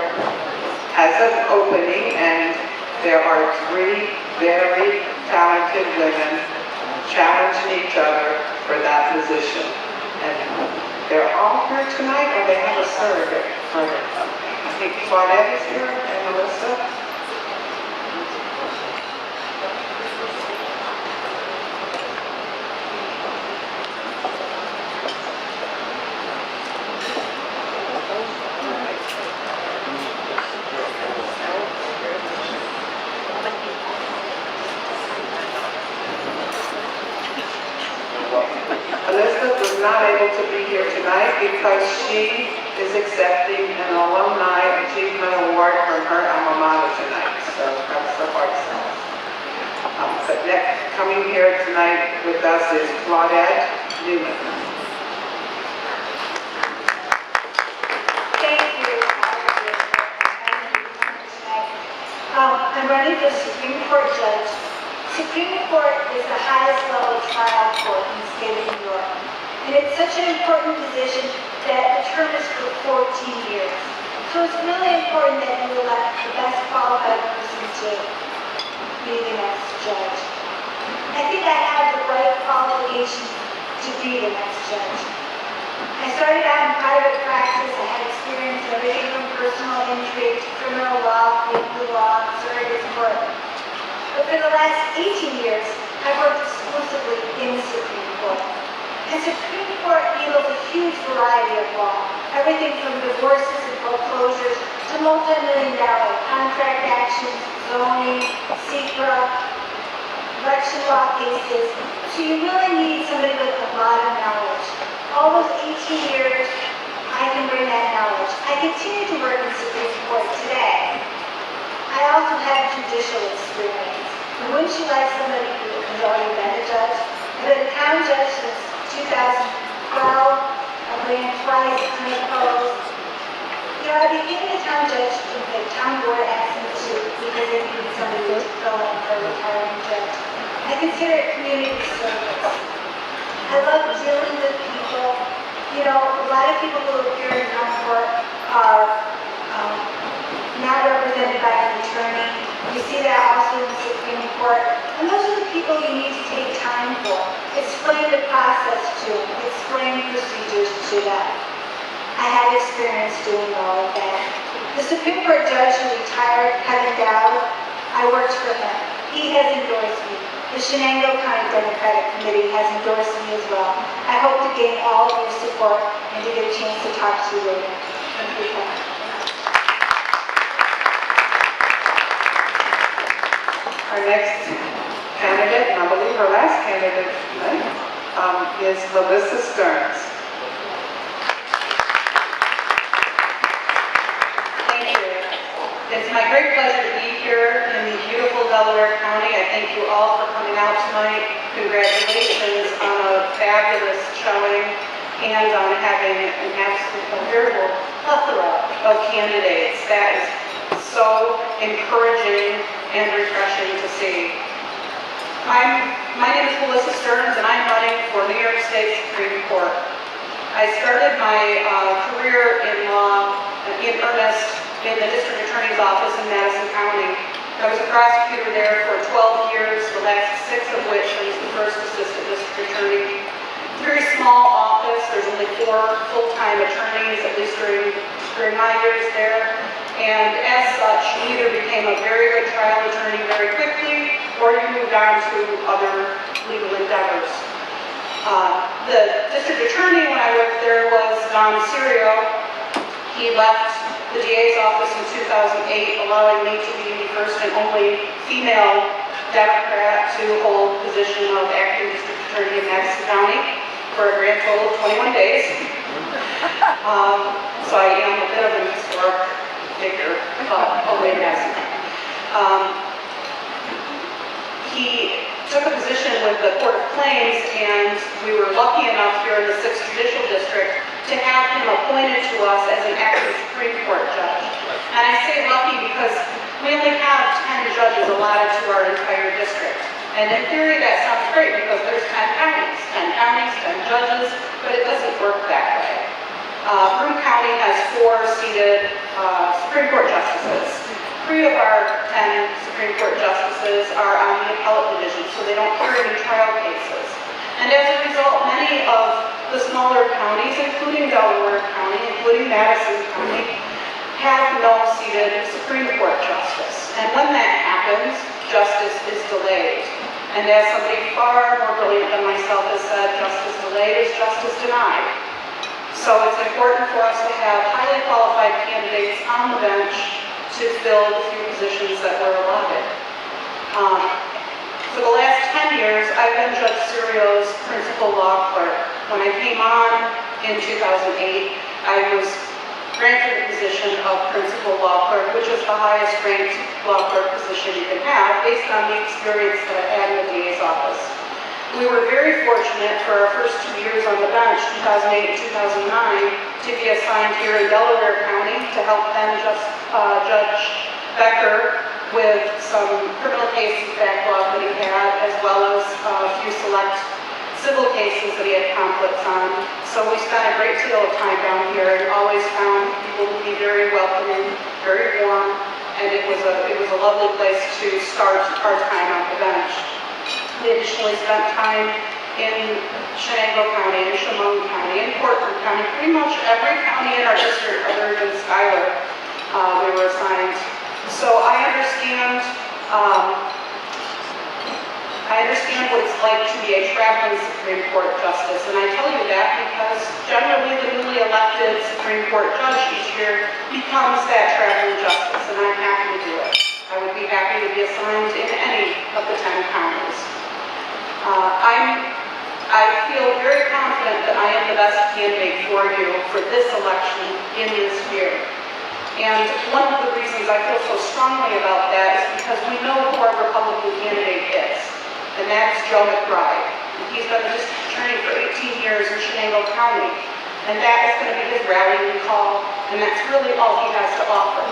has an opening, and there are 3 very talented women challenging each other for that position. And they're all here tonight, or they have a surrogate for them. I think Claudette is here, and Melissa. Elizabeth was not able to be here tonight because she is accepting an Alumni Achievement Award from her alma mater tonight. So that's the hard stuff. But next. coming here tonight with us is Claudette Newman. Thank you. I'm running for Supreme Court judge. Supreme Court is the highest level trial court in the state of New York. And it's such an important position that the term is for 14 years. So it's really important that you elect the best qualified person to be the next judge. I think I have the right qualifications to be the next judge. I started out in private practice. I had experience in everything from personal injury to criminal law, family law, and surrogate court. But for the last 18 years, I've worked exclusively in the Supreme Court. And Supreme Court handles a huge variety of law, everything from divorces and foreclosures to multi-million-dollar contract actions, zoning, SECRA, election law cases. So you really need somebody with a lot of knowledge. All those 18 years, I can bring that knowledge. I continue to work in Supreme Court today. I also have judicial experience. And wouldn't you like somebody who has already been a judge? I've been a town judge since 2012. I ran twice unopposed. You know, I became a town judge when the town board asked me to because they needed somebody to fill in for a retiring judge. I consider it community service. I love dealing with people. You know, a lot of people who appear in town court are not represented by an attorney. You see that also in the Supreme Court. And those are the people you need to take time for. Explain the process to them. Explain procedures to them. I have experience doing all of that. The Supreme Court judge who retired, Kevin Dowd, I worked for him. He has endorsed me. The Shenango County Democratic Committee has endorsed me as well. I hope to gain all of your support and to get a chance to talk to you later. Thank you. Our next candidate, and I believe our last candidate tonight, is Melissa Stearns. Thank you. It's my great pleasure to be here in beautiful Delaware County. I thank you all for coming out tonight. Congratulations on a fabulous showing and on having an absolute veritable plethora of candidates. That is so encouraging and refreshing to see. My name is Melissa Stearns, and I'm running for New York State Supreme Court. I started my career in law in earnest in the district attorney's office in Madison County. I was a prosecutor there for 12 years, the last 6 of which I was the first assistant district attorney. Very small office. There's only 4 full-time attorneys, at least during my years there. And as such, you either became a very good trial attorney very quickly, or you moved on to other legal endeavors. The district attorney when I worked there was Don Serio. He left the DA's office in 2008, allowing me to be the first and only female Democrat to hold the position of acting district attorney in Madison County for a grand total of 21 days. So I am a bit of an historic figure over in Madison. He took a position with the Court of Claims, and we were lucky enough here in the 6th Judicial District to have him appointed to us as an acting Supreme Court judge. And I say lucky because we only have 10 judges allotted to our entire district. And in theory that sounds great because there's 10 counties, 10 judges, but it doesn't work that way. Broome County has 4 seated Supreme Court justices. 3 of our 10 Supreme Court justices are on the appellate division, so they don't hear any trial cases. And as a result, many of the smaller counties, including Delaware County, including Madison County, have no seated Supreme Court justice. And when that happens, justice is delayed. And as somebody far more brilliant than myself has said, justice delayed is justice denied. So it's important for us to have highly qualified candidates on the bench to fill the few positions that were allotted. For the last 10 years, I've been Judge Serio's principal law clerk. When I came on in 2008, I was granted the position of principal law clerk, which is the highest ranked law clerk position you can have based on the experience that I had in the DA's office. We were very fortunate for our first 2 years on the bench, 2008 and 2009, to be assigned here in Delaware County to help then Judge Becker with some criminal cases backlog that he had, as well as a few select civil cases that he had conflicts on. So we spent a great deal of time down here and always found people to be very welcoming, very warm, and it was a lovely place to start our time on the bench. We additionally spent time in Shenango County, in Chemung County, in Portland County, pretty much every county in our district other than Schuyler, we were assigned. So I understand what it's like to be a traveling Supreme Court justice, and I tell you that because generally the newly elected Supreme Court judge each year becomes that traveling justice, and I'm happy to do it. I would be happy to be assigned in any of the 10 counties. I feel very confident that I am the best candidate for you for this election in this year. And one of the reasons I feel so strongly about that is because we know who our Republican candidate is, and that's Joe McBride. He's been the district attorney for 18 years in Shenango County, and that is going to be his rallying call, and that's really all he has to offer.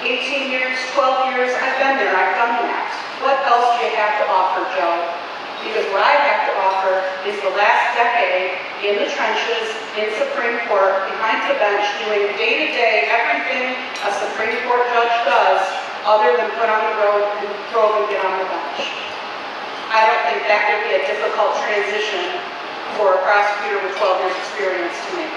18 years, 12 years, I've been there, I've done that. What else do you have to offer, Joe? Because what I have to offer is the last decade in the trenches, in Supreme Court, behind the bench, doing day-to-day everything a Supreme Court judge does, other than put on the road and throw and get on the bench. I don't think that would be a difficult transition for a prosecutor with 12 years experience to make.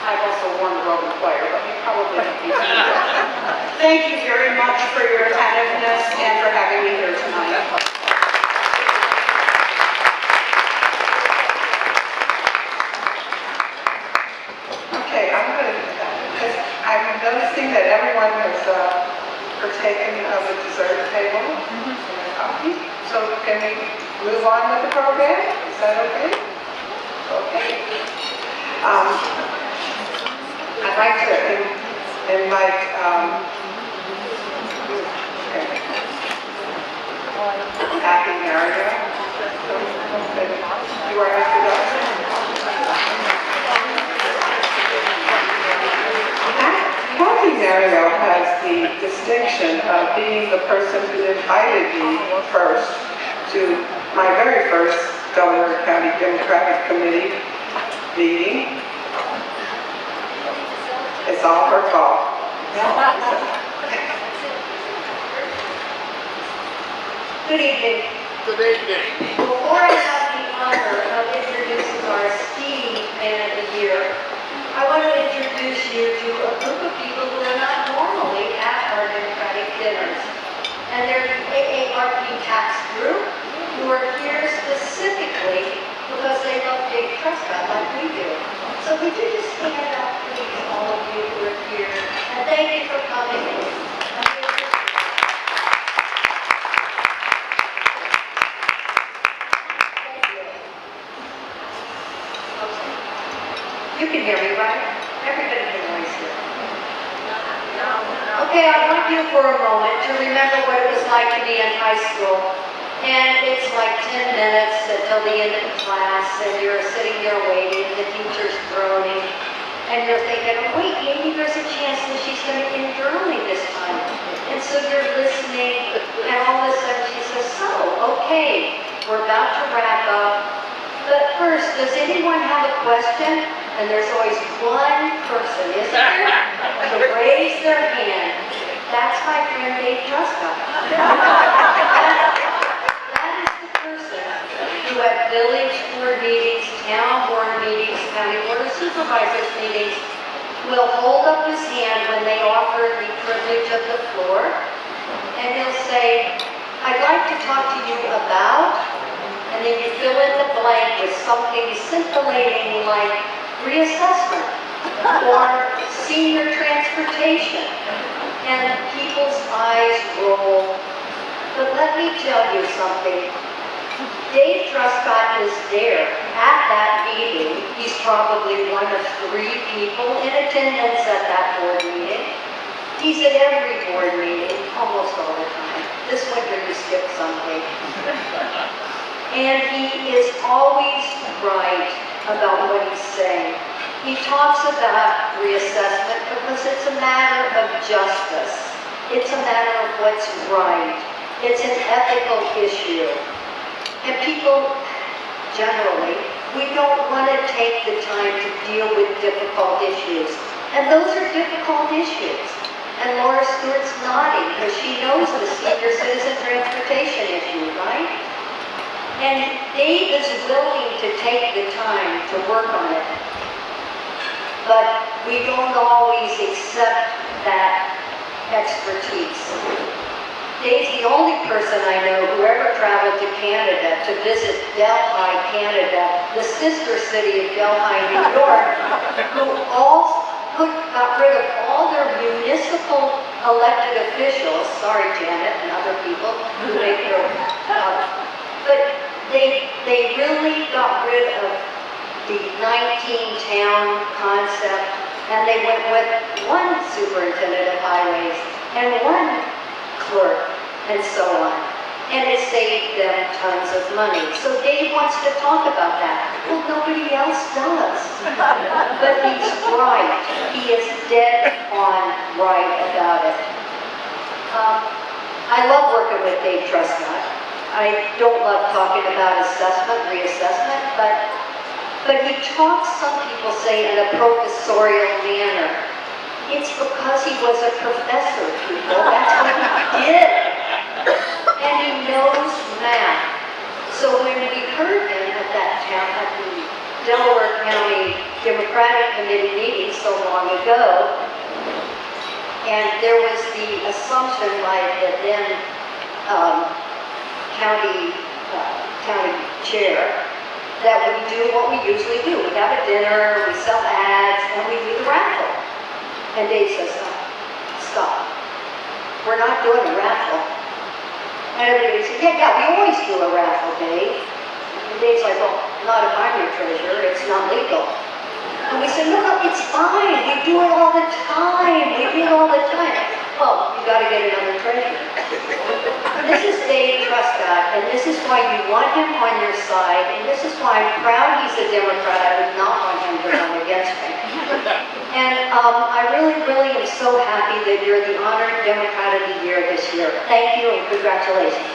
I've also worn the robe and choir, but you probably don't need to do that. Thank you very much for your attentiveness and for having me here tonight. Okay, I'm noticing that everyone has partaken of the dessert table and coffee. So can we move on with the program? Is that okay? Okay. I'd like to invite Kathy Mario. You are after that. Kathy Mario has the distinction of being the person who invited me first to my very first Delaware County Democratic Committee meeting. It's all her fault. Good evening. Good evening. Before I have the honor of introducing our esteemed man of the year, I want to introduce you to a group of people who are not normally at our Democratic dinners. And they're the AARP tax group who are here specifically because they love Dave Prescott like we do. So would you just stand up, please, all of you who are here, and thank you for coming. You can hear me, right? Everybody can always hear me. Okay, I want you for a moment to remember what it was like to be in high school. And it's like 10 minutes until the end of the class, and you're sitting there waiting, the teacher's groaning, and you're thinking, oh, wait, maybe there's a chance that she's going to end early this time. And so you're listening, and all of a sudden she says, so, okay, we're about to wrap up. But first, does anyone have a question? And there's always one person, isn't there, to raise their hand. That's my friend Dave Prescott. That is the person who at village board meetings, town board meetings, county board of supervisors meetings, will hold up his hand when they offer the privilege of the floor, and he'll say, I'd like to talk to you about, and then you fill in the blank with something scintillating like reassessment or senior transportation, and people's eyes roll. But let me tell you something. Dave Prescott is there at that meeting, he's probably one of 3 people in attendance at that board meeting. He's at every board meeting, almost all the time. This winter he skipped Sunday. And he is always right about what he's saying. He talks about reassessment because it's a matter of justice. It's a matter of what's right. It's an ethical issue. And people, generally, we don't want to take the time to deal with difficult issues. And those are difficult issues. And Laura Stewart's nodding because she knows the senior citizen transportation issue, right? And Dave is willing to take the time to work on it. But we don't always accept that expertise. Dave's the only person I know who ever traveled to Canada to visit Delhi, Canada, the sister city of Delhi, New York, who got rid of all their municipal elected officials, sorry Janet and other people who make their, but they really got rid of the 19-town concept, and they went with one superintendent of highways and one clerk and so on. And it saved them tons of money. So Dave wants to talk about that. Well, nobody else does. But he's right. He is dead on right about it. I love working with Dave Truscott. I don't love talking about assessment, reassessment, but he talks, some people say, in a professorial manner. It's because he was a professor, people. That's what he did. And he knows math. So when we heard him at the Delaware County Democratic Committee meeting so long ago, and there was the assumption by the then county chair that we do what we usually do. We have a dinner, we sell ads, and we do the raffle. And Dave says, oh, stop. We're not doing a raffle. And everybody said, yeah, we always do a raffle, Dave. And Dave's like, well, not if I'm your treasurer, it's not legal. And we said, no, it's fine, we do it all the time, we do it all the time. Well, you gotta get another treasurer. This is Dave Truscott, and this is why you want him on your side, and this is why I'm proud he's a Democrat. I would not want him to run against me. And I really, really am so happy that you're the honored Democrat of the Year this year. Thank you and congratulations.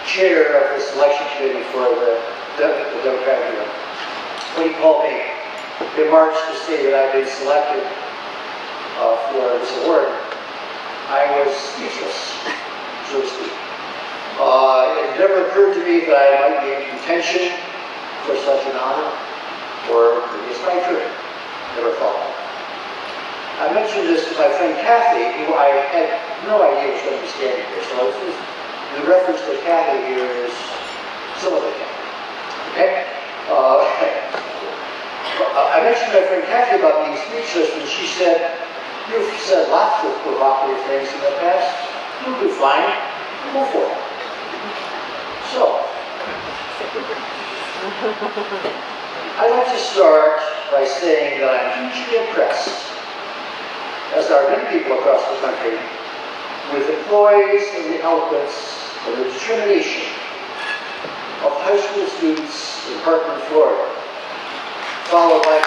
Chair of the selection committee for the Democratic Union. When he called me in March to say that I'd been selected for this award, I was speechless, so to speak. It never occurred to me that I might be in contention for such an honor, or it's my turn. Never thought. I mentioned this to my friend Kathy, who I had no idea was going to be standing here, so the reference to Kathy here is some of the Kathy. Okay? I mentioned to my friend Kathy about being speechless, and she said, you've said lots of provocative things in the past. You'll do fine. Go for it. So, I'd like to start by saying that I'm hugely impressed, as are many people across the country, with the poise and the eloquence and the determination of high school students in Parkland, Florida, followed by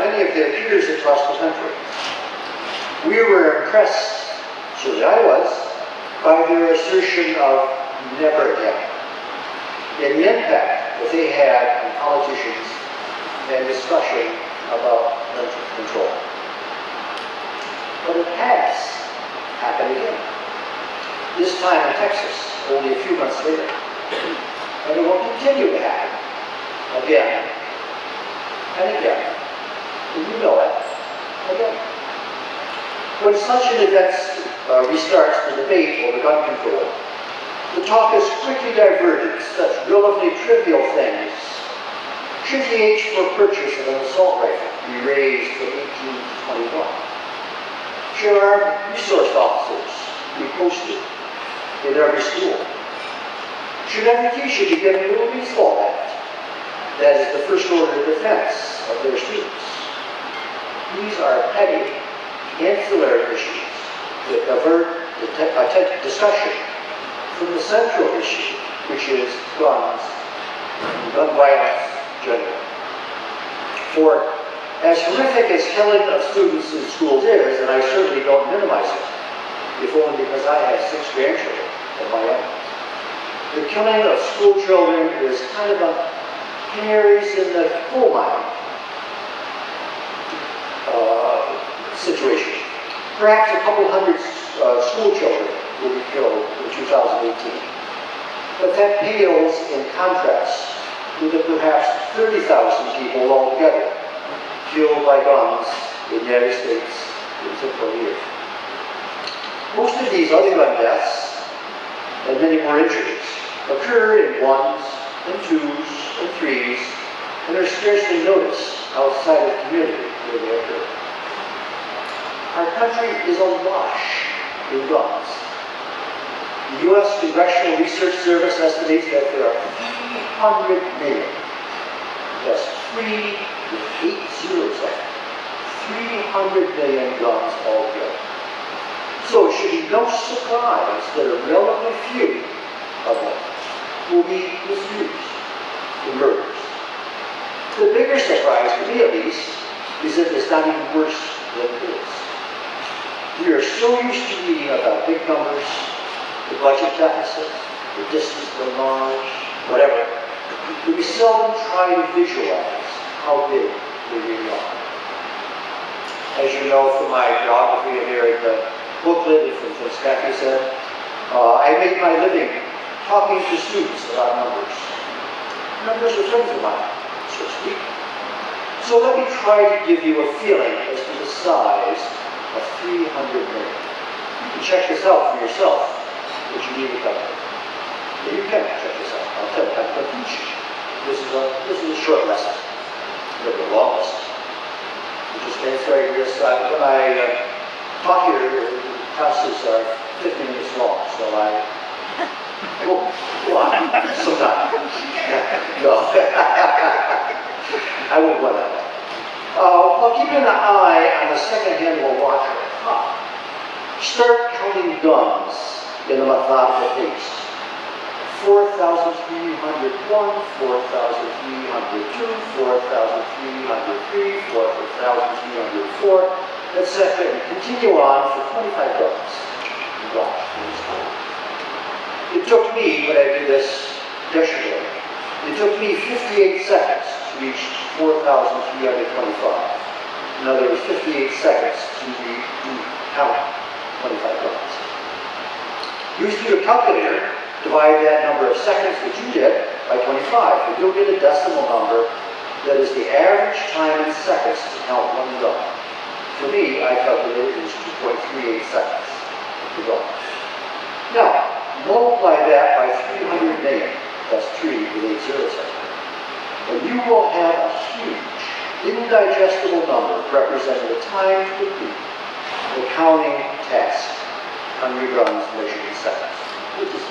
many of their peers across the country. We were impressed, certainly I was, by their assertion of never again, and the impact that they had on politicians and discussion about mental control. But it has happened again, this time in Texas, only a few months later, and it will continue to happen again and again, and you know it, again. When such an event restarts the debate over gun control, the talk is quickly diverted to such relatively trivial things. Should the age for purchase of an assault rifle be raised from 18 to 21? Should armed resource officers be posted in every school? Should education be given a baseball bat? That is the first order of defense of their students. These are petty, ancillary issues that divert the discussion from the central issue, which is guns and gun violence generally. For as horrific as killing of students in schools is, and I certainly don't minimize it, if only because I have 6 grandchildren of my own, the killing of school children is kind of a canaries in the coal mine situation. Perhaps a couple hundred school children will be killed in 2018. But that pales in contrast with the perhaps 30,000 people altogether killed by guns in the United States in a typical year. Most of these other gun deaths, and many more injuries, occur in 1s and 2s and 3s, and are scarcely noticed outside the community where they occur. Our country is awash in guns. The U.S. Congressional Research Service estimates that there are 300 million, that's 3 with 8 zeros on it, 300 million guns altogether. So it should be no surprise that a relatively few of them will be misused in murders. The bigger surprise, to me at least, is that it's not even worse than it is. We are so used to reading about big numbers, the budget deficit, the distance to Mars, whatever, that we seldom try to visualize how big they really are. As you know from my geography here at the booklet and from things Kathy said, I make my living talking to students about numbers. Numbers are friends of mine, so to speak. So let me try to give you a feeling as to the size of 300 million. You can check this out for yourself, but you need a calculator. You can check this out. I'll tell you, I'm going to teach you. This is a short lesson, not a long lesson. You just stand straight to this side. When I talk here, the classes are 50 minutes long, so I go on sometime. No, I won't go that way. Well, keep an eye on the second handle watcher. Start counting guns in a methodical pace. 4,301, 4,302, 4,303, 4,304, etc. And continue on for 25 guns. It took me, when I did this yesterday, it took me 58 seconds to reach 4,325. In other words, 58 seconds to count 25 guns. Use your calculator, divide that number of seconds that you did by 25, and you'll get a decimal number that is the average time in seconds to count one gun. For me, I calculated it was 2.38 seconds to go. Now, multiply that by 300 million, that's 3 with 8 zeros in it, and you will have a huge, indigestible number representing the time to complete the counting task on your guns measured in seconds. which is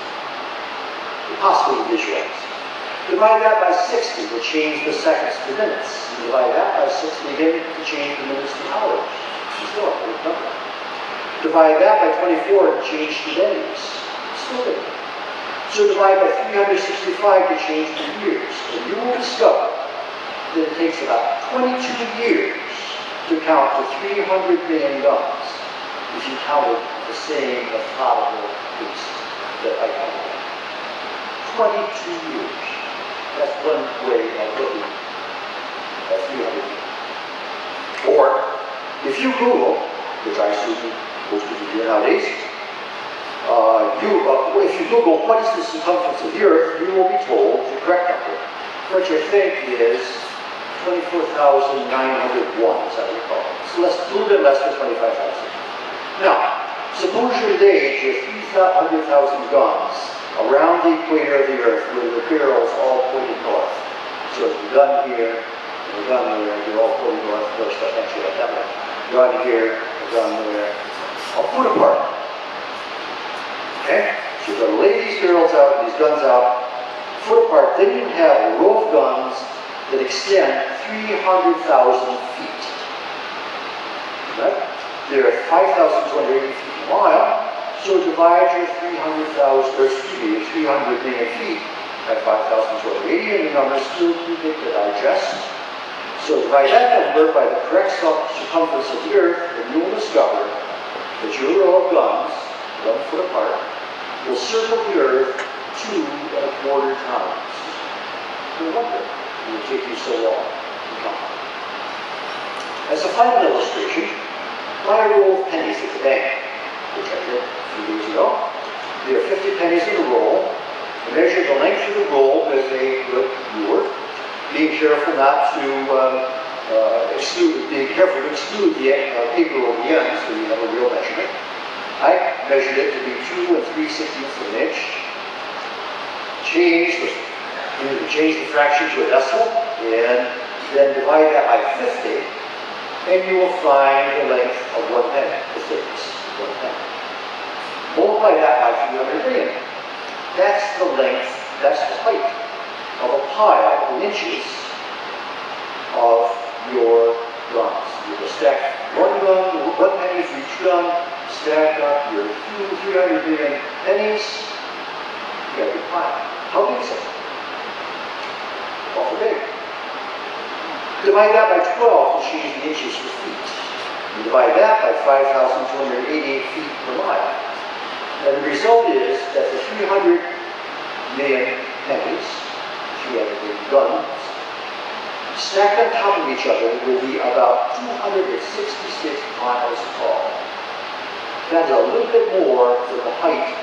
impossible to visualize. Divide that by 60 to change the seconds to minutes. And divide that by 60 again to change the minutes to hours. Still a big number. Divide that by 24 to change to days. Still big. So divide by 365 to change to years. And you will discover that it takes about 22 years to count to 300 million guns if you counted the same methodical pace that I counted. 22 years. That's one way of looking at 300 million. Or, if you Google, which I assume most people do nowadays, if you Google what is the circumference of the Earth, you will be told the correct number, which I think is 24,901, as I recall. It's a little bit less than 25,000. Now, suppose you're engaged with 300,000 guns around the equator of the Earth, where the barrels all pointed north. So if the gun here, and the gun there, they're all pointing north. Of course, that's actually like that way. Gun here, the gun there, a foot apart. Okay? So you've got to lay these barrels out, these guns out, a foot apart. Then you have a row of guns that extend 300,000 feet. Right? They're 5,280 feet a mile. So divide your 300 million feet by 5,280, and the number is still too big to digest. So divide that number by the correct circumference of the Earth, and you will discover that your row of guns, 1 foot apart, will circle the Earth 2¼ times. No wonder it will take you so long to count. As a final illustration, buy a roll of pennies at the bank, which I did a few years ago. There are 50 pennies in a roll. Measure the length of the roll with a good ruler, being careful not to exclude the paper over the end, so you have a real measurement. I measured it to be 2 3/16 of an inch. Change the fraction to a decimal, and then divide that by 50, and you will find the length of 1 penny, the thickness of 1 penny. Multiply that by 300 million. That's the length, that's the height of a pile in inches of your guns. You will stack one penny for each gun, stack up your 300 million pennies, you got a big pile. How big is it? Awful big. Divide that by 12 to change the inches for feet. You divide that by 5,288 feet per mile. And the result is that the 300 million pennies, 300 million guns, stacked on top of each other will be about 266 miles tall. That's a little bit more than the height,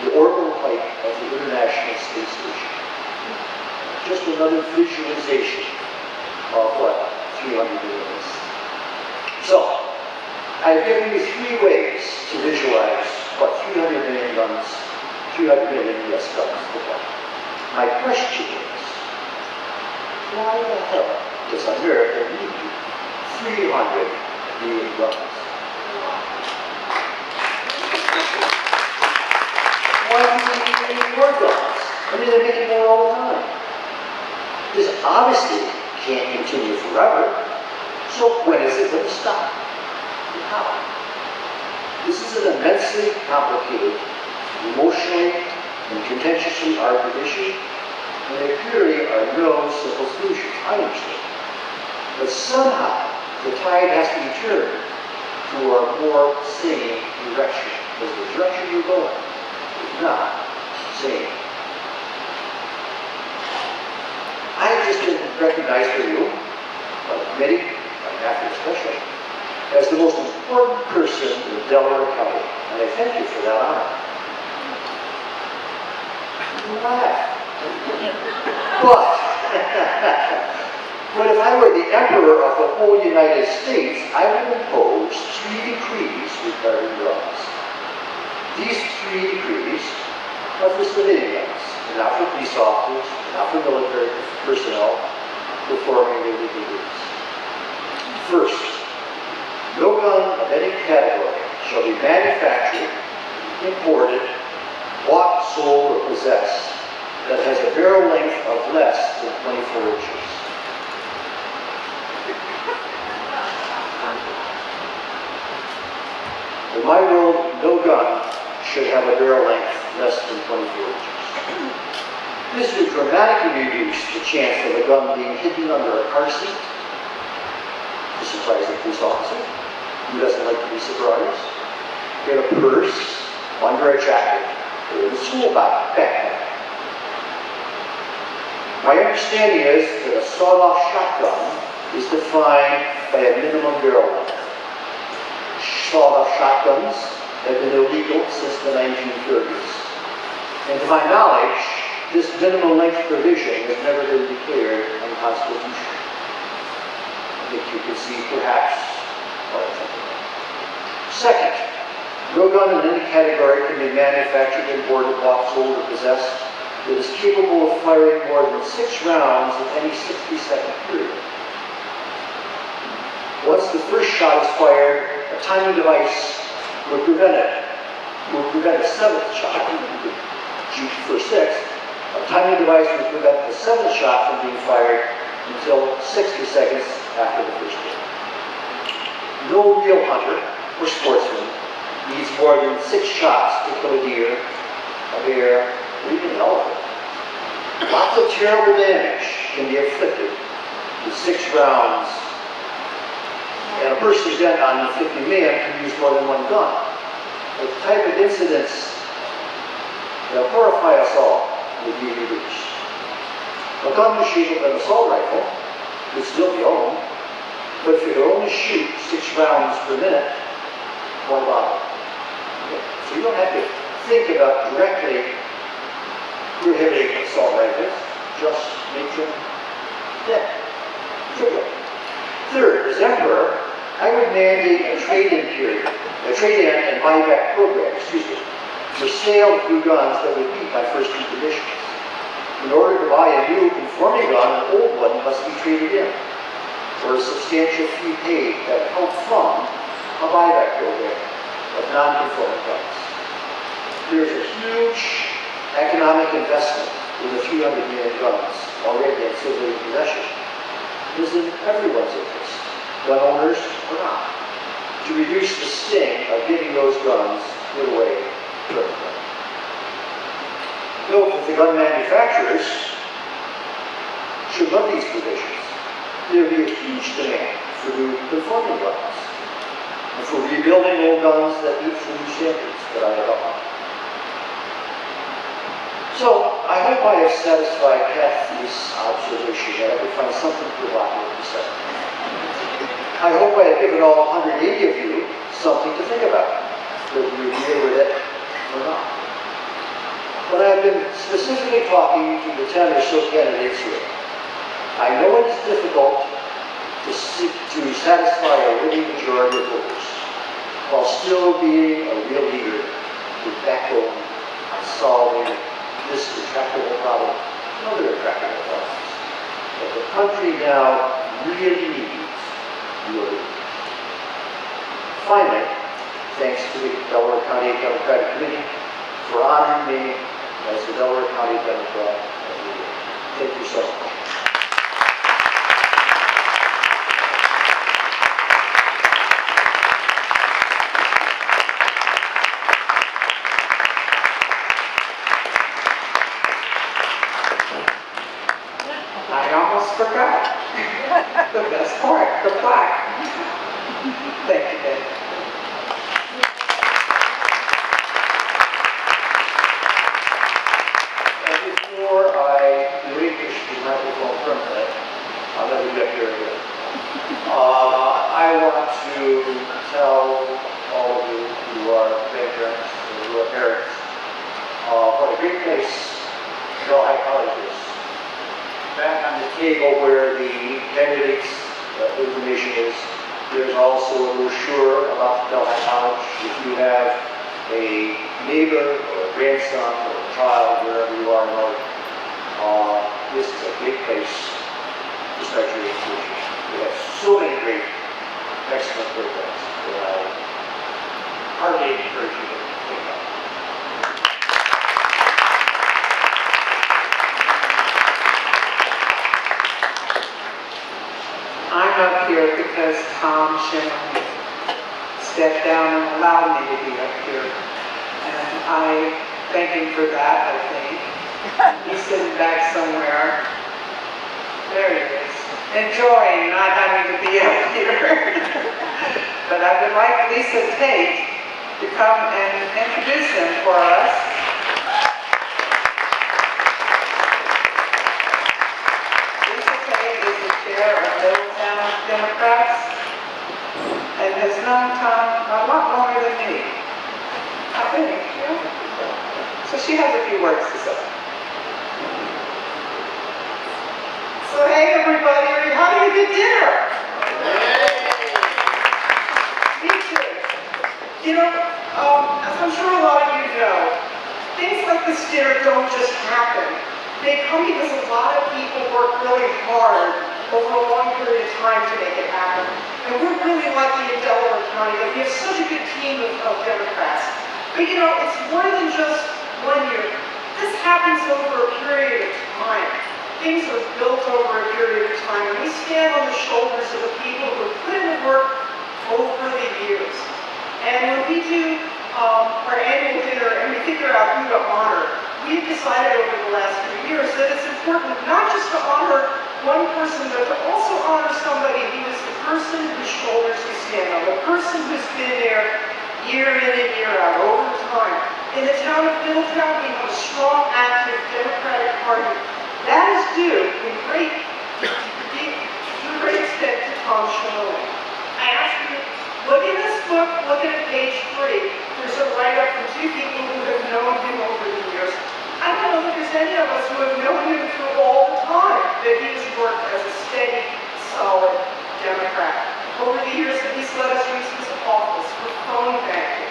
the orbital height of the International Space Station. Just another visualization of what 300 million is. So, I've given you 3 ways to visualize what 300 million guns, 300 million US guns look like. My question is, why the hell does America need 300 million guns? Why do we need any more guns? I mean, they're making more all the time. This obviously can't continue forever. So when is it going to stop? And how? This is an immensely complicated, emotionally and contentiously argued issue, and there clearly are no simple solutions. I understand. But somehow, the tide has to be turned to a more sane direction, because the direction you're going is not sane. I have just been recognized for you, by the committee, by NAFTA especially, as the most important person in Delaware County, and I thank you for that honor. You laugh. But if I were the emperor of the whole United States, I would impose 3 decrees regarding guns. These 3 decrees are for civilians, not for police officers, not for military personnel performing their legal duties. First, no gun of any category shall be manufactured, imported, sold, or possessed that has a barrel length of less than 24 inches? In my world, no gun should have a barrel length less than 24 inches. This would dramatically reduce the chance of a gun being hidden under a car seat to surprise a police officer who doesn't like to be surprised, in a purse, under a jacket, or in a school backpack. My understanding is that a sawed-off shotgun is defined by a minimum barrel length. Sawed-off shotguns have been illegal since the 1930s. And to my knowledge, this minimum length provision has never been declared unconstitutional. I think you can see perhaps why it's something. Second, no gun in any category can be manufactured, imported, bought, sold, or possessed that is capable of firing more than 6 rounds in any 60-second period. Once the first shot is fired, a timing device would prevent a 7th shot. You could shoot for 6. A timing device would prevent the 7th shot from being fired until 60 seconds after the first hit. No real hunter or sportsman needs more than 6 shots to kill a deer, a bear, or even an elephant. Lots of terrible damage can be inflicted with 6 rounds, and a person bent on 50 men can use more than one gun. The type of incidents that horrify us all would be reduced. A gun the shape of an assault rifle would still be owned, but if it could only shoot 6 rounds per minute, why bother? Okay. So you don't have to think about directly prohibiting assault rifles, just make them dead. Trivial. Third, as emperor, I would mandate a trade-in period, a trade-in and buyback program, for sale of new guns that would meet my first 2 conditions. In order to buy a new conforming gun, an old one must be traded in, or a substantial fee paid that would help fund a buyback program of non-conforming guns. There's a huge economic investment in the 300 million guns already in civilian possession. It is in everyone's interest, gun owners or not, to reduce the sting of getting those guns put away permanently. Note that the gun manufacturers should love these provisions. There will be a huge demand for new conforming guns and for rebuilding old guns that meet the new standards that I have outlined. So, I hope I have satisfied Kathy's observation that I could find something provocative to say. I hope I have given all 180 of you something to think about, whether you agree with it or not. But I have been specifically talking to the 10 or so candidates here. I know it is difficult to satisfy a winning majority of voters while still being a real leader with backbone on solving this intractable problem and other intractable problems. But the country now really needs your leadership. Finally, thanks to the Delaware County Democratic Committee for honoring me as the Delaware County Democrat of the Year. Thank you so much. I almost forgot the best part, the plaque. Thank you, Dave. And before I relinquish the microphone permanently, I'll let you get here again. I want to tell all of you who are grandparents or who are parents what a great place Hill High College is. Back on the table where the candidates' information is, there's also a brochure about Delaware College. If you have a neighbor or a grandson or a child, wherever you are in life, this is a great place to start your education. We have so many great, excellent programs that I hardly encourage you to think about. up here because Tom Schimmer stepped down and allowed me to be up here. And I thank him for that, I think. He's sitting back somewhere. There he is. Enjoying not having to be up here. But I would like Lisa Tate to come and introduce him for us. Lisa Tate is the chair of Middletown Democrats and has known Tom a lot longer than me, I think. Yeah. So she has a few words to say. So hey everybody, are you having a good dinner? Me too. You know, as I'm sure a lot of you know, things like this dinner don't just happen. They come because a lot of people work really hard over a long period of time to make it happen. And we're really lucky in Delaware County that we have such a good team of Democrats. But you know, it's more than just 1 year. This happens over a period of time. Things are built over a period of time, and we stand on the shoulders of the people who have put in the work over the years. And when we do our annual dinner and we figure out who to honor, we've decided over the last few years that it's important not just to honor one person, but to also honor somebody who is the person whose shoulders we stand on, the person who's been there year in and year out, over time. In the town of Middletown, we have a strong, active Democratic Party. That is due in great extent to Tom Schimmer. I ask you, look in this book, look at page 3. There's a write-up from 2 people who have known him over the years. I don't know that there's any of us who have known him through all the time that he has worked as a steady, solid Democrat. Over the years that he's led us use his office for phone banking.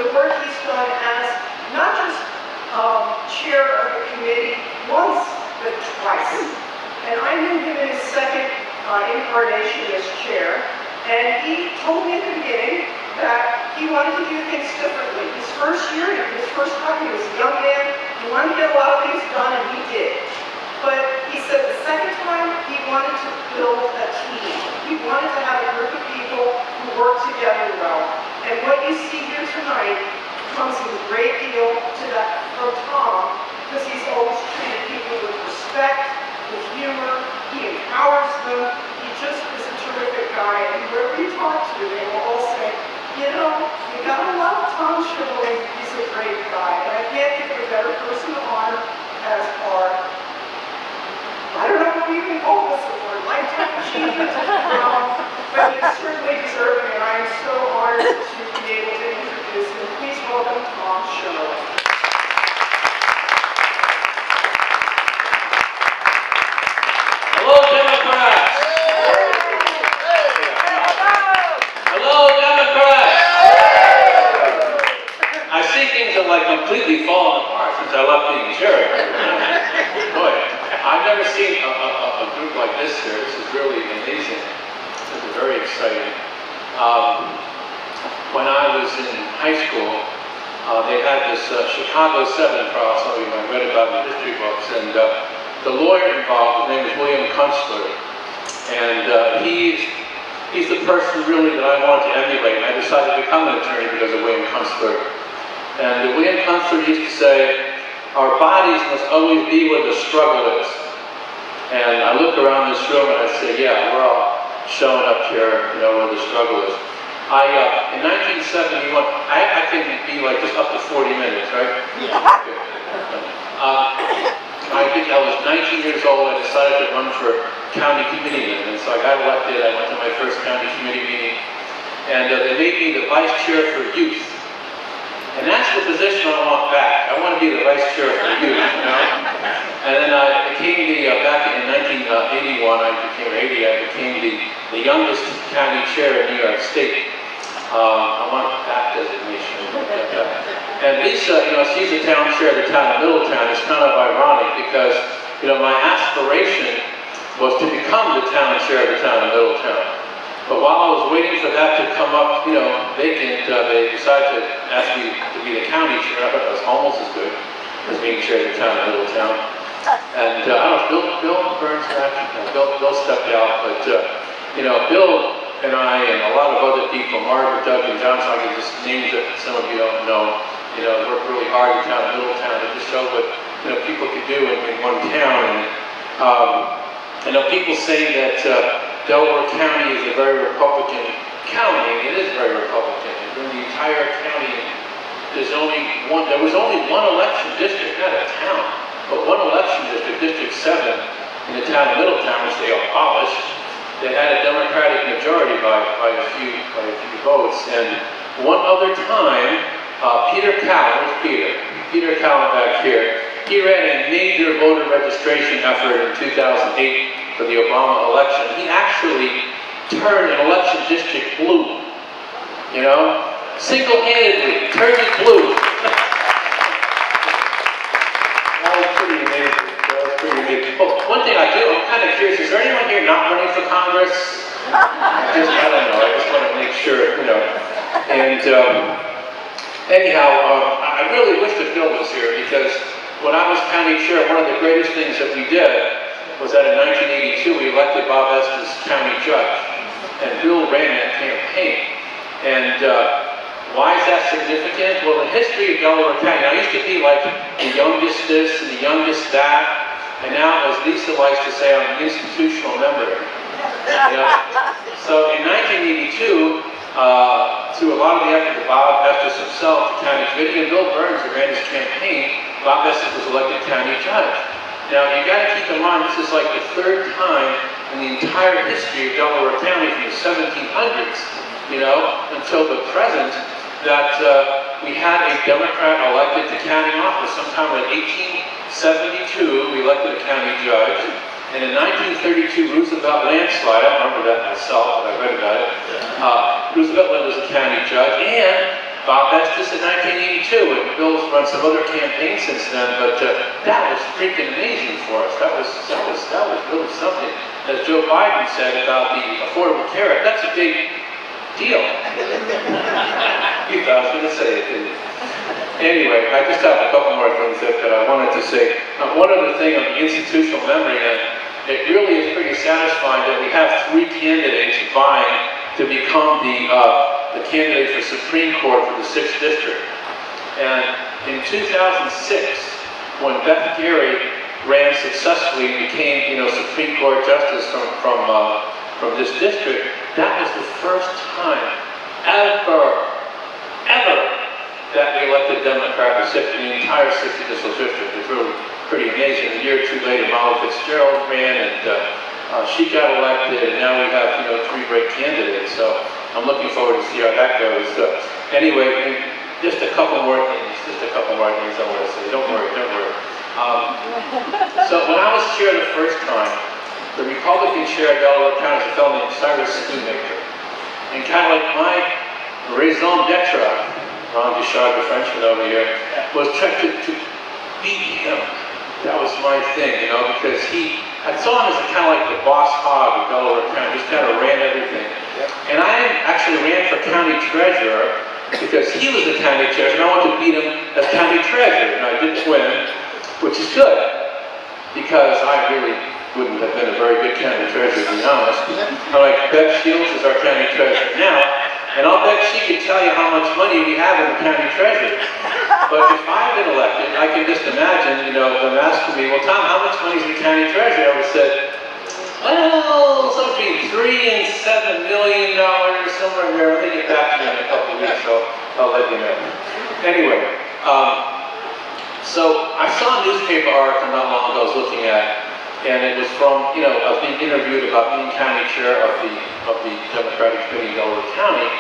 The work he's done as not just chair of the committee once, but twice. And I knew him in his second incarnation as chair, and he told me at the beginning that he wanted to do things differently. His first year, his first time, he was a young man, he wanted to get a lot of things done, and he did. But he said the second time, he wanted to build a team. He wanted to have a group of people who work together well. And what you see here tonight comes with a great deal to that from Tom, because he's always treated people with respect, with humor, he empowers them, he just is a terrific guy, and wherever you talk to, they will all say, you know, you gotta love Tom Schimmer, he's a great guy, and I can't think of a better person to honor as our, I don't know what we can call this award, lifetime achievement, but he's certainly deserving, and I am so honored to be able to introduce him. Please welcome Tom Schimmer. Hello, Democrats! Hello, Democrats! I see things are like completely falling apart since I left being chair. Boy, I've never seen a group like this here. This is really amazing. This is very exciting. When I was in high school, they had this Chicago 7 trial, some of you might have read about in the history books, and the lawyer involved, his name is William Kunstler, and he's the person really that I wanted to emulate, and I decided to become an attorney because of William Kunstler. And William Kunstler used to say, our bodies must always be where the struggle is. And I look around this room and I say, yeah, we're all showing up here, you know, where the struggle is. In 1971, I think it'd be like just up to 40 minutes, right? I think I was 19 years old. I decided to run for county committeeman, and so I got elected. I went to my first county committee meeting, and they made me the vice chair for youth. And that's the position I want back. I want to be the vice chair for youth, you know? And then I became back in 1981, I became the youngest county chair in New York State. I want that designation. And Lisa, you know, she's the town chair of the town of Middletown. It's kind of ironic because, you know, my aspiration was to become the town chair of the town of Middletown. But while I was waiting for that to come up, you know, vacant, they decided to ask me to be the county chair. I thought that was almost as good as being chair of the town of Middletown. And I don't know, Bill Burns, Bill stepped out, but Bill and I and a lot of other people, Margaret, Doug, and John, so I can just names that some of you don't know, worked really hard in town, Middletown, to just show what people could do in one town. And I know people say that Delaware County is a very Republican county, and it is very Republican. In the entire county, there was only one election district, not a town, but one election district, District 7, in the town of Middletown, which they abolished. They had a Democratic majority by a few votes. And one other time, Peter Cowan, where's Peter? Peter Cowan back here. He ran a major voter registration effort in 2008 for the Obama election. He actually turned an election district blue. Single-handedly turned it blue. That was pretty amazing. One thing I'm kind of curious, is there anyone here not running for Congress? I don't know, I just want to make sure, And anyhow, I really wish that Bill was here, because when I was county chair, one of the greatest things that we did was that in 1982 we elected Bob Estes county judge, and Bill ran that campaign. And why is that significant? Well, the history of Delaware County, I used to be like the youngest this and the youngest that, and now, as Lisa likes to say, I'm an institutional member. So in 1982, through a lot of the effort of Bob Estes himself, the county committee, and Bill Burns, who ran his campaign, Bob Estes was elected county judge. Now, you got to keep in mind, this is like the third time in the entire history of Delaware County from the 1700s, until the present, that we had a Democrat elected to county office. Sometime in 1872, we elected a county judge, and in 1932, Roosevelt landslide, I don't remember that myself, but I read about it, Roosevelt was a county judge, and Bob Estes in 1982, and Bill's run some other campaigns since then, but that was freaking amazing for us. That was really something. As Joe Biden said about the Affordable Care Act, that's a big deal. You thought I was going to say it, didn't you? Anyway, I just have a couple more things that I wanted to say. One other thing on the institutional memory, and it really is pretty satisfying that we have 3 candidates vying to become the candidate for Supreme Court for the 6th District. And in 2006, when Beth Gary ran successfully and became, Supreme Court Justice from this district, that was the first time ever that we elected Democrat in the entire 60th district. It's really pretty amazing. A year or two later, Molly Fitzgerald ran, and she got elected, and now we have 3 great candidates. So I'm looking forward to see how that goes. Anyway, just a couple more things. I want to say. Don't worry. So when I was chair the first time, the Republican chair of Delaware County is a fellow named Cyrus Schoonmaker. And kind of like my raison d'etre, Ron Duchard, the Frenchman over here, was trying to beat him. That was my thing, because I saw him as kind of like the boss hog of Delaware County, just kind of ran everything. And I actually ran for county treasurer because he was the county treasurer, and I wanted to beat him as county treasurer. And I didn't win, which is good, because I really wouldn't have been a very good county treasurer, to be honest. I'm like, Bev Shields is our county treasurer now, and I'll bet she could tell you how much money we have in the county treasurer. But if I've been elected, I can just imagine, them asking me, well, Tom, how much money is the county treasurer? I would have said, well, something between $3 and $7 million, somewhere in there. Let me get back to you in a couple of weeks, so I'll let you know. Anyway, so I saw a newspaper article not long ago I was looking at, and it was from, I was being interviewed about being county chair of the Democratic Committee in Delaware County,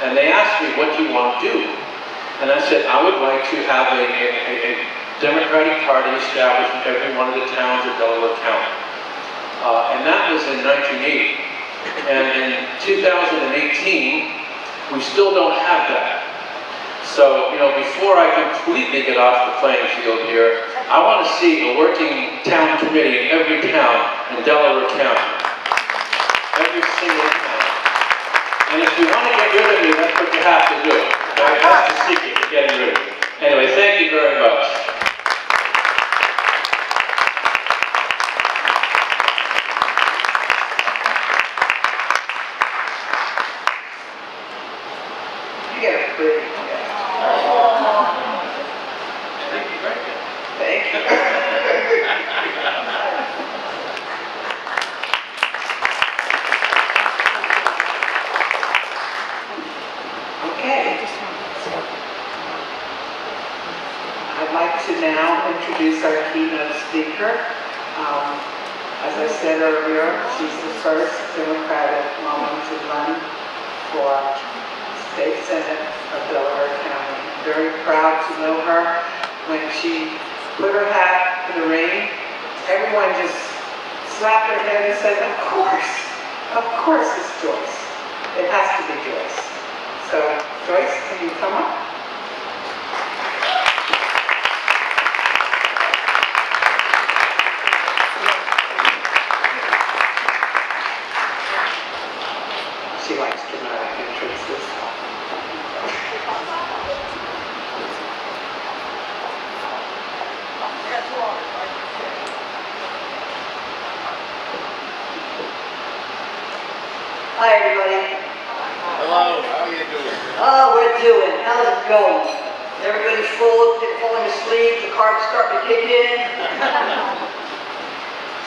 and they asked me, what do you want to do? And I said, I would like to have a Democratic Party established in every one of the towns of Delaware County. And that was in 1980. And in 2018, we still don't have that. So, before I completely get off the playing field here, I want to see a working town committee in every town in Delaware County. Every single town. And if you want to get rid of me, that's what you have to do. Okay? That's the secret to getting rid of me. Anyway, thank you very much. introduce our keynote speaker. As I said earlier, she's the first Democratic woman to run for State Senate of Delaware County. I'm very proud to know her. When she put her hat in the ring, everyone just slapped their head and said, of course it's Joyce. It has to be Joyce. So, Joyce, can you come up? She likes dramatic entrances. Hi, everybody. Hello, how are you doing? Oh, we're doing. How's it going? Everybody's falling asleep. The car's starting to kick in.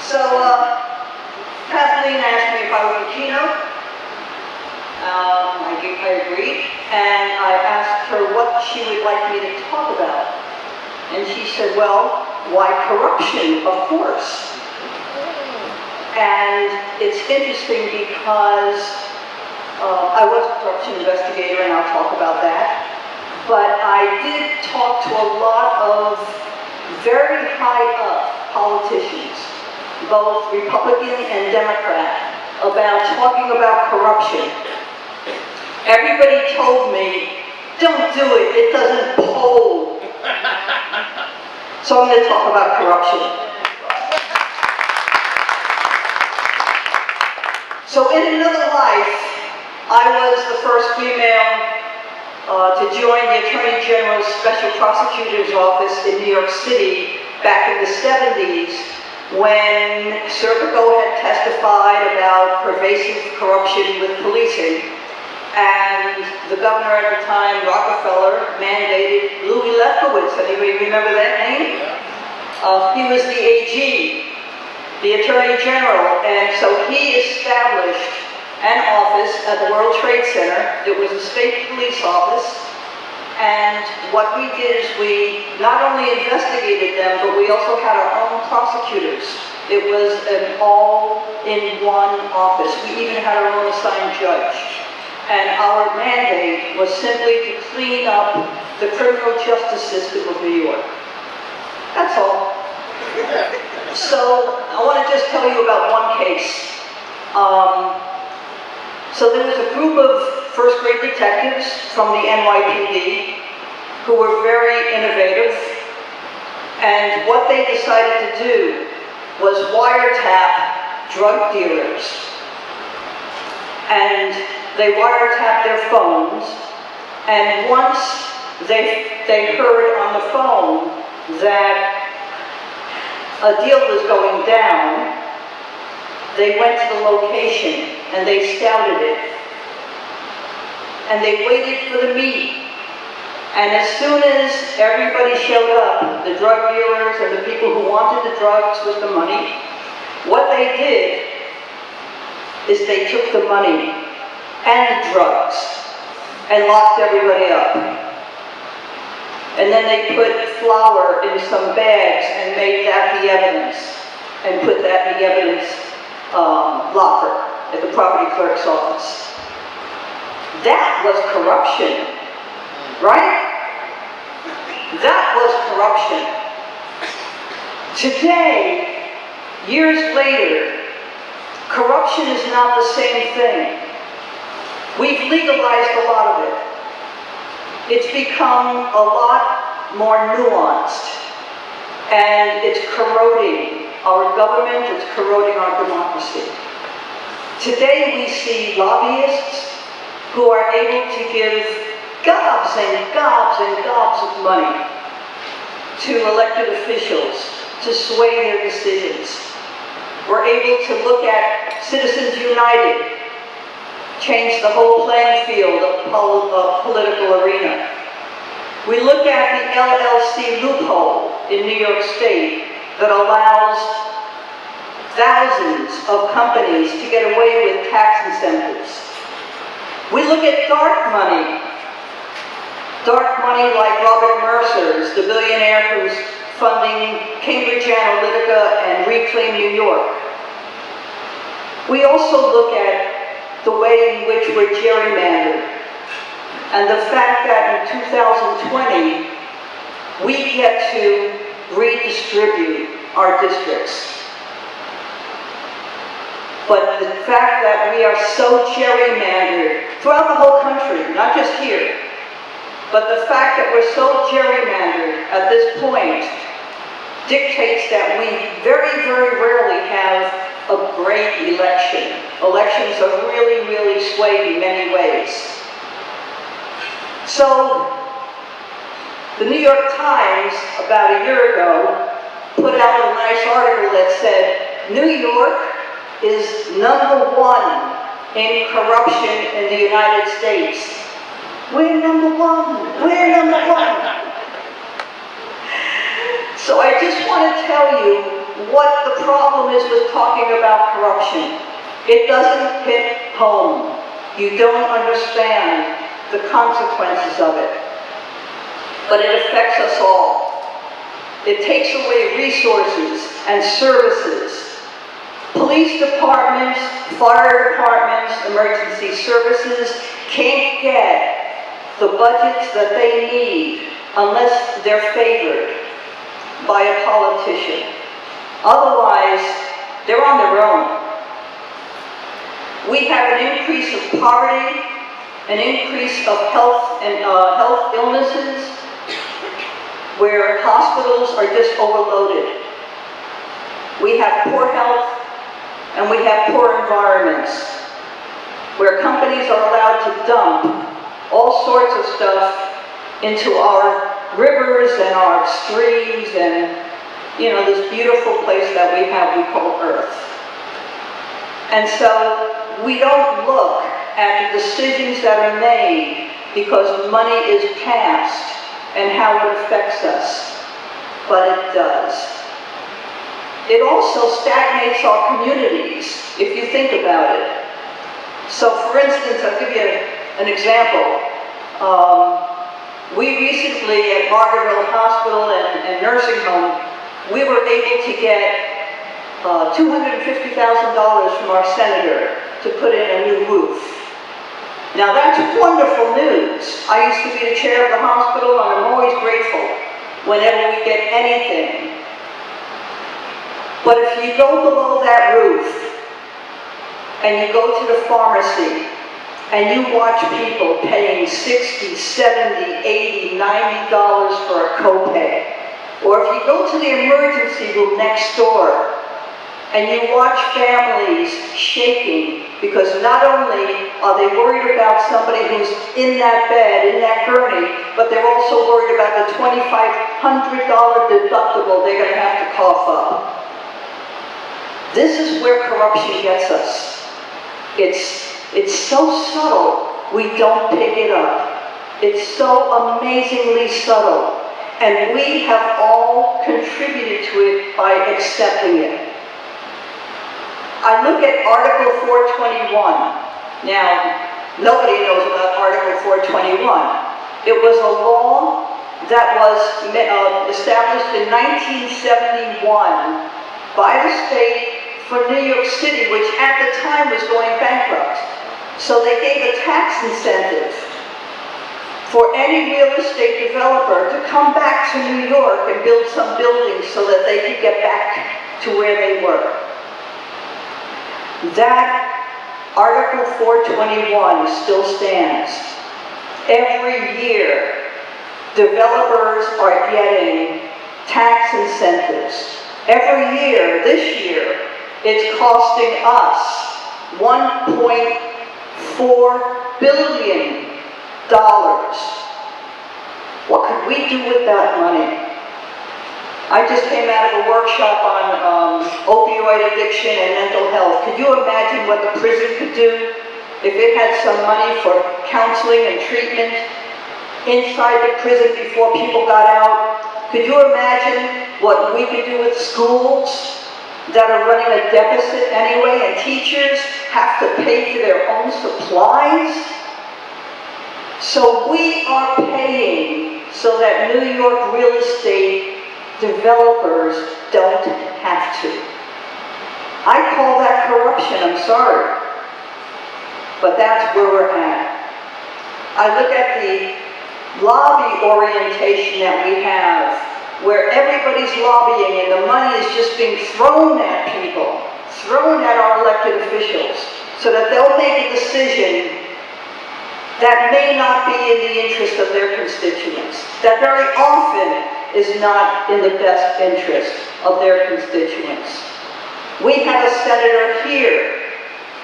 So, Kathleen asked me if I would keynote. I agreed, and I asked her what she would like me to talk about. And she said, well, why corruption, of course. And it's interesting because I was a corruption investigator, and I'll talk about that. But I did talk to a lot of very high-up politicians, both Republican and Democrat, about talking about corruption. Everybody told me, don't do it, it doesn't poll. So I'm going to talk about corruption. So in another life, I was the first female to join the Attorney General's Special Prosecutor's Office in New York City back in the 70s when Serpico had testified about pervasive corruption with policing. And the governor at the time, Rockefeller, mandated Louis Lefkowitz. Anybody remember that name? He was the AG, the Attorney General, and so he established an office at the World Trade Center. It was a state police office, and what we did is we not only investigated them, but we also had our own prosecutors. It was an all-in-one office. We even had our own assigned judge. And our mandate was simply to clean up the criminal justice system of New York. That's all. So I want to just tell you about one case. So there was a group of first-grade detectives from the NYPD who were very innovative, and what they decided to do was wiretap drug dealers. And they wiretapped their phones, and once they heard on the phone that a deal was going down, they went to the location and they scouted it. And they waited for the meet. And as soon as everybody showed up, the drug dealers and the people who wanted the drugs with the money, what they did is they took the money and the drugs and locked everybody up. And then they put flour in some bags and made that the evidence, and put that in the evidence locker at the property clerk's office. That was corruption, right? That was corruption. Today, years later, corruption is not the same thing. We've legalized a lot of it. It's become a lot more nuanced, and it's corroding our government, it's corroding our democracy. Today we see lobbyists who are able to give gobs and gobs and gobs of money to elected officials to sway their decisions. We're able to look at Citizens United, change the whole playing field of the political arena. We look at the LLC loophole in New York State that allows thousands of companies to get away with tax incentives. We look at dark money like Robert Mercer's, the billionaire whose funding Cambridge Analytica and Reclaim New York. We also look at the way in which we're gerrymandered and the fact that in 2020, we get to redistribute our districts. But the fact that we are so gerrymandered throughout the whole country, not just here, but the fact that we're so gerrymandered at this point dictates that we very, very rarely have a great election. Elections are really, really swayed in many ways. So, the New York Times, about a year ago, put out a nice article that said, New York is #1 in corruption in the United States. We're #1. We're #1. So I just want to tell you what the problem is with talking about corruption. It doesn't hit home. You don't understand the consequences of it. But it affects us all. It takes away resources and services. Police departments, fire departments, emergency services can't get the budgets that they need unless they're favored by a politician. Otherwise, they're on their own. We have an increase of poverty, an increase of health and health illnesses, where hospitals are just overloaded. We have poor health and we have poor environments, where companies are allowed to dump all sorts of stuff into our rivers and our streams and, you know, this beautiful place that we have we call Earth. And so we don't look at the decisions that are made because money is passed and how it affects us, but it does. It also stagnates our communities, if you think about it. So for instance, I'll give you an example. We recently at Margaretville Hospital and nursing home, we were able to get $250,000 from our senator to put in a new roof. Now that's wonderful news. I used to be the chair of the hospital and I'm always grateful whenever we get anything. But if you go below that roof and you go to the pharmacy and you watch people paying $60, $70, $80, $90 for a copay, or if you go to the emergency room next door and you watch families shaking because not only are they worried about somebody who's in that bed, in that gurney, but they're also worried about the $2,500 deductible they're going to have to cough up. This is where corruption gets us. It's so subtle, we don't pick it up. It's so amazingly subtle. And we have all contributed to it by accepting it. I look at Article 421. Now, nobody knows about Article 421. It was a law that was established in 1971 by the state for New York City, which at the time was going bankrupt. So they gave a tax incentive for any real estate developer to come back to New York and build some buildings so that they could get back to where they were. That Article 421 still stands. Every year, developers are getting tax incentives. Every year, this year, it's costing us $1.4 billion. What could we do with that money? I just came out of a workshop on opioid addiction and mental health. Could you imagine what the prison could do if it had some money for counseling and treatment inside the prison before people got out? Could you imagine what we could do with schools that are running a deficit anyway, and teachers have to pay for their own supplies? So we are paying so that New York real estate developers don't have to. I call that corruption, I'm sorry. But that's where we're at. I look at the lobby orientation that we have, where everybody's lobbying and the money is just being thrown at people, thrown at our elected officials, so that they'll make a decision that may not be in the interest of their constituents, that very often is not in the best interest of their constituents. We have a senator here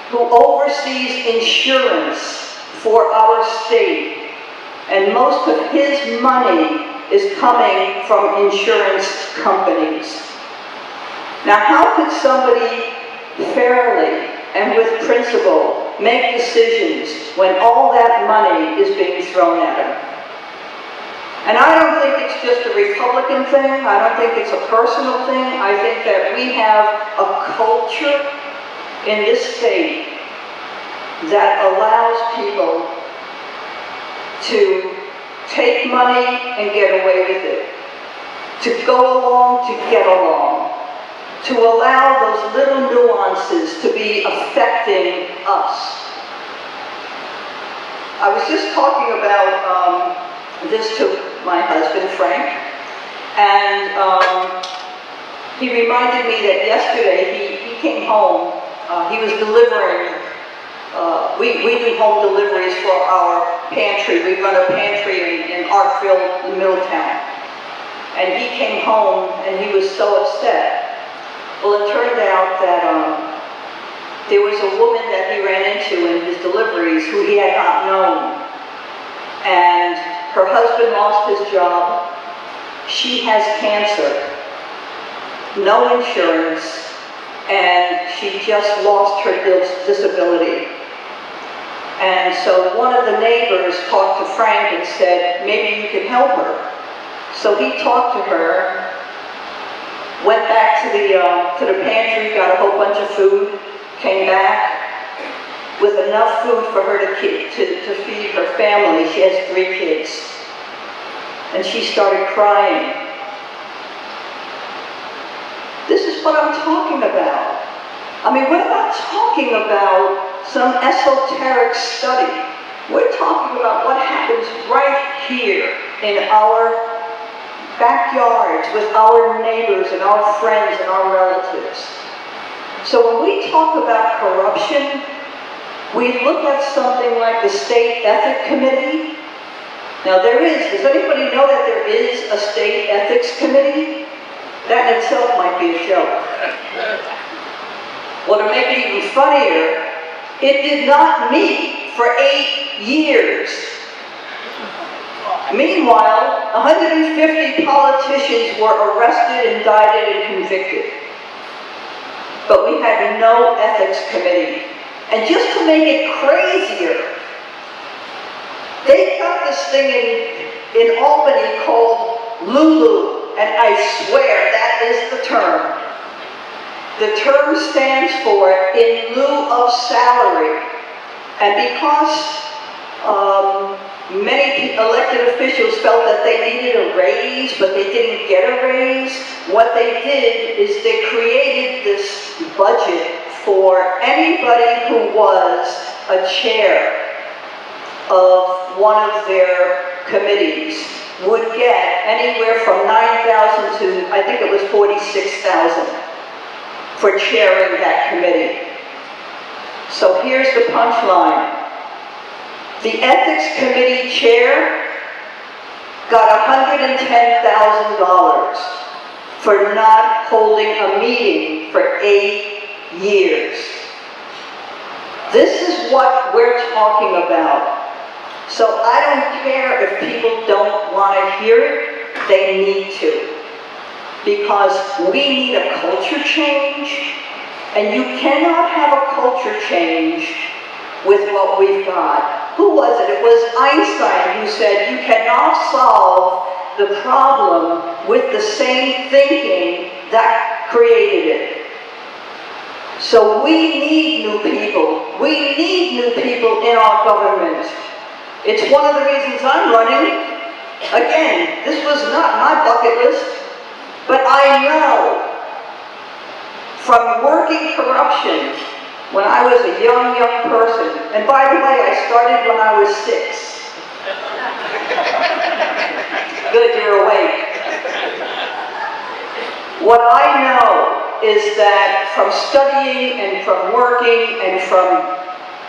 who oversees insurance for our state, and most of his money is coming from insurance companies. Now, how could somebody fairly and with principle make decisions when all that money is being thrown at them? And I don't think it's just a Republican thing. I don't think it's a personal thing. I think that we have a culture in this state that allows people to take money and get away with it, to go along to get along, to allow those little nuances to be affecting us. I was just talking about this to my husband, Frank, and he reminded me that yesterday he came home. He was delivering. We do home deliveries for our pantry. We run a pantry in Arkville, Middletown. And he came home and he was so upset. Well, it turned out that there was a woman that he ran into in his deliveries who he had not known. And her husband lost his job. She has cancer, no insurance, and she just lost her disability. And so one of the neighbors talked to Frank and said, maybe you can help her. So he talked to her, went back to the pantry, got a whole bunch of food, came back with enough food for her to feed her family. She has 3 kids. And she started crying. This is what I'm talking about. I mean, we're not talking about some esoteric study. We're talking about what happens right here in our backyards with our neighbors and our friends and our relatives. So when we talk about corruption, we look at something like the State Ethics Committee. Now does anybody know that there is a State Ethics Committee? That in itself might be a joke. Well, to make it even funnier, it did not meet for 8 years. Meanwhile, 150 politicians were arrested, indicted, and convicted. But we had no ethics committee. And just to make it crazier, they got this thing in Albany called Lulu, and I swear that is the term. The term stands for in lieu of salary. And because many elected officials felt that they needed a raise, but they didn't get a raise, what they did is they created this budget for anybody who was a chair of one of their committees would get anywhere from $9,000 to, I think it was $46,000 for chairing that committee. So here's the punchline. The Ethics Committee chair got $110,000 for not holding a meeting for 8 years. This is what we're talking about. So I don't care if people don't want to hear it, they need to. Because we need a culture change, and you cannot have a culture change with what we've got. Who was it? It was Einstein who said you cannot solve the problem with the same thinking that created it. So we need new people. We need new people in our government. It's one of the reasons I'm running. Again, this was not my bucket list. But I know from working corruption when I was a young person, and by the way, I started when I was 6. Good, you're awake. What I know is that from studying and from working and from,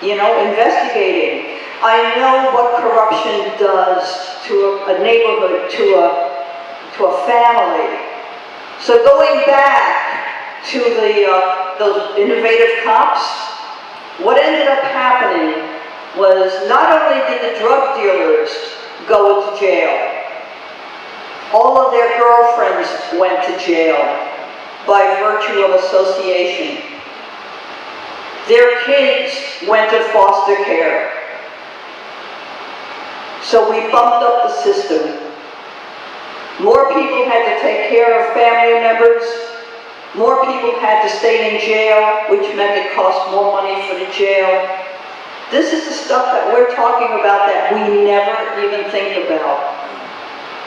investigating, I know what corruption does to a neighborhood, to a family. So going back to those innovative cops, what ended up happening was not only did the drug dealers go to jail, all of their girlfriends went to jail by virtue of association. Their kids went to foster care. So we bumped up the system. More people had to take care of family members. More people had to stay in jail, which meant it cost more money for the jail. This is the stuff that we're talking about that we never even think about.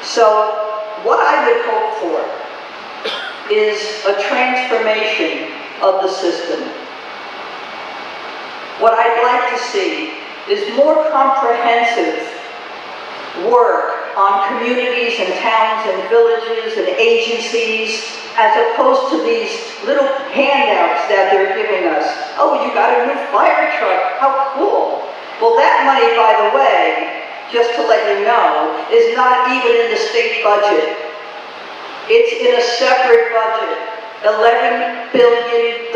So what I would hope for is a transformation of the system. What I'd like to see is more comprehensive work on communities and towns and villages and agencies, as opposed to these little handouts that they're giving us. Oh, you got a new fire truck, how cool. Well, that money, by the way, just to let you know, is not even in the state budget. It's in a separate budget. $11 billion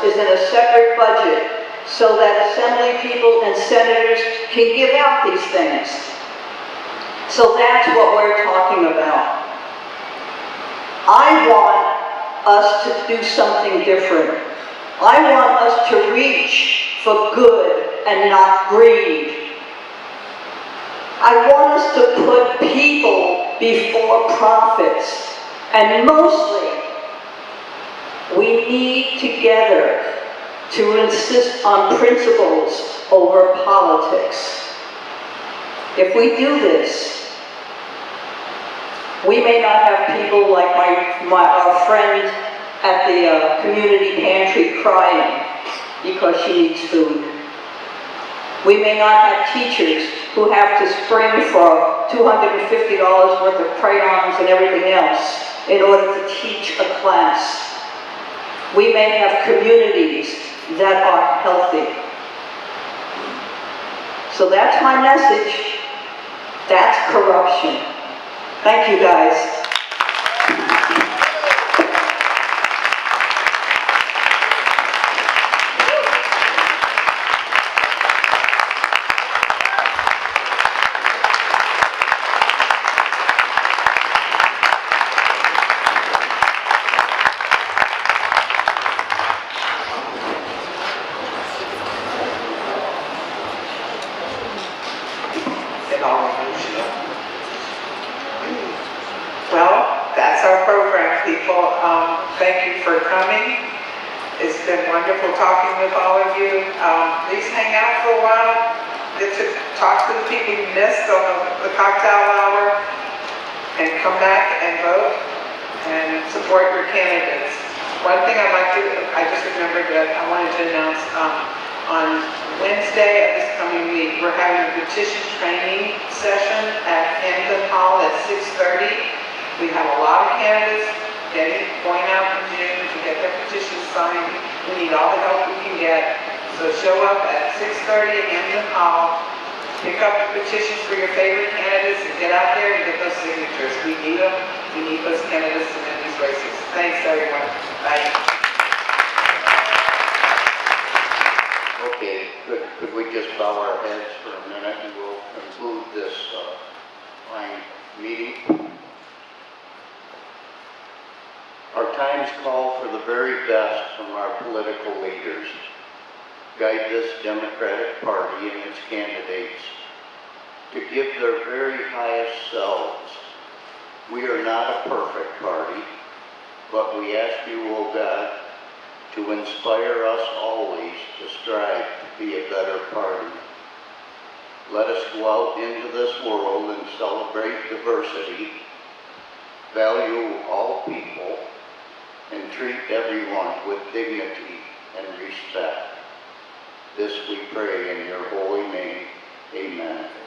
is in a separate budget so that assembly people and senators can give out these things. So that's what we're talking about. I want us to do something different. I want us to reach for good and not greed. I want us to put people before profits. And mostly, we need together to insist on principles over politics. If we do this, we may not have people like our friend at the community pantry crying because she needs food. We may not have teachers who have to spring for $250 worth of crayons and everything else in order to teach a class. We may have communities that are healthy. So that's my message. That's corruption. Thank you, guys. Well, that's our program, people. Thank you for coming. It's been wonderful talking with all of you. Please hang out for a while. Get to talk to the people you missed on the cocktail hour, and come back and vote and support your candidates. One thing I just remembered that I wanted to announce, on Wednesday of this coming week, we're having a petition training session at Hampton Hall at 6:30. We have a lot of candidates going out in June to get their petitions signed. We need all the help we can get. So show up at 6:30 at Hampton Hall, pick up the petitions for your favorite candidates, and get out there and get those signatures. We need them. We need those candidates to win these races. Thanks, everyone. Bye. Okay, could we just bow our heads for a minute and we'll conclude this fine meeting? Our times call for the very best from our political leaders. Guide this Democratic Party and its candidates to give their very highest selves. We are not a perfect party, but we ask you, O God, to inspire us always to strive to be a better party. Let us go out into this world and celebrate diversity value all people, and treat everyone with dignity and respect. This we pray in your holy name. Amen.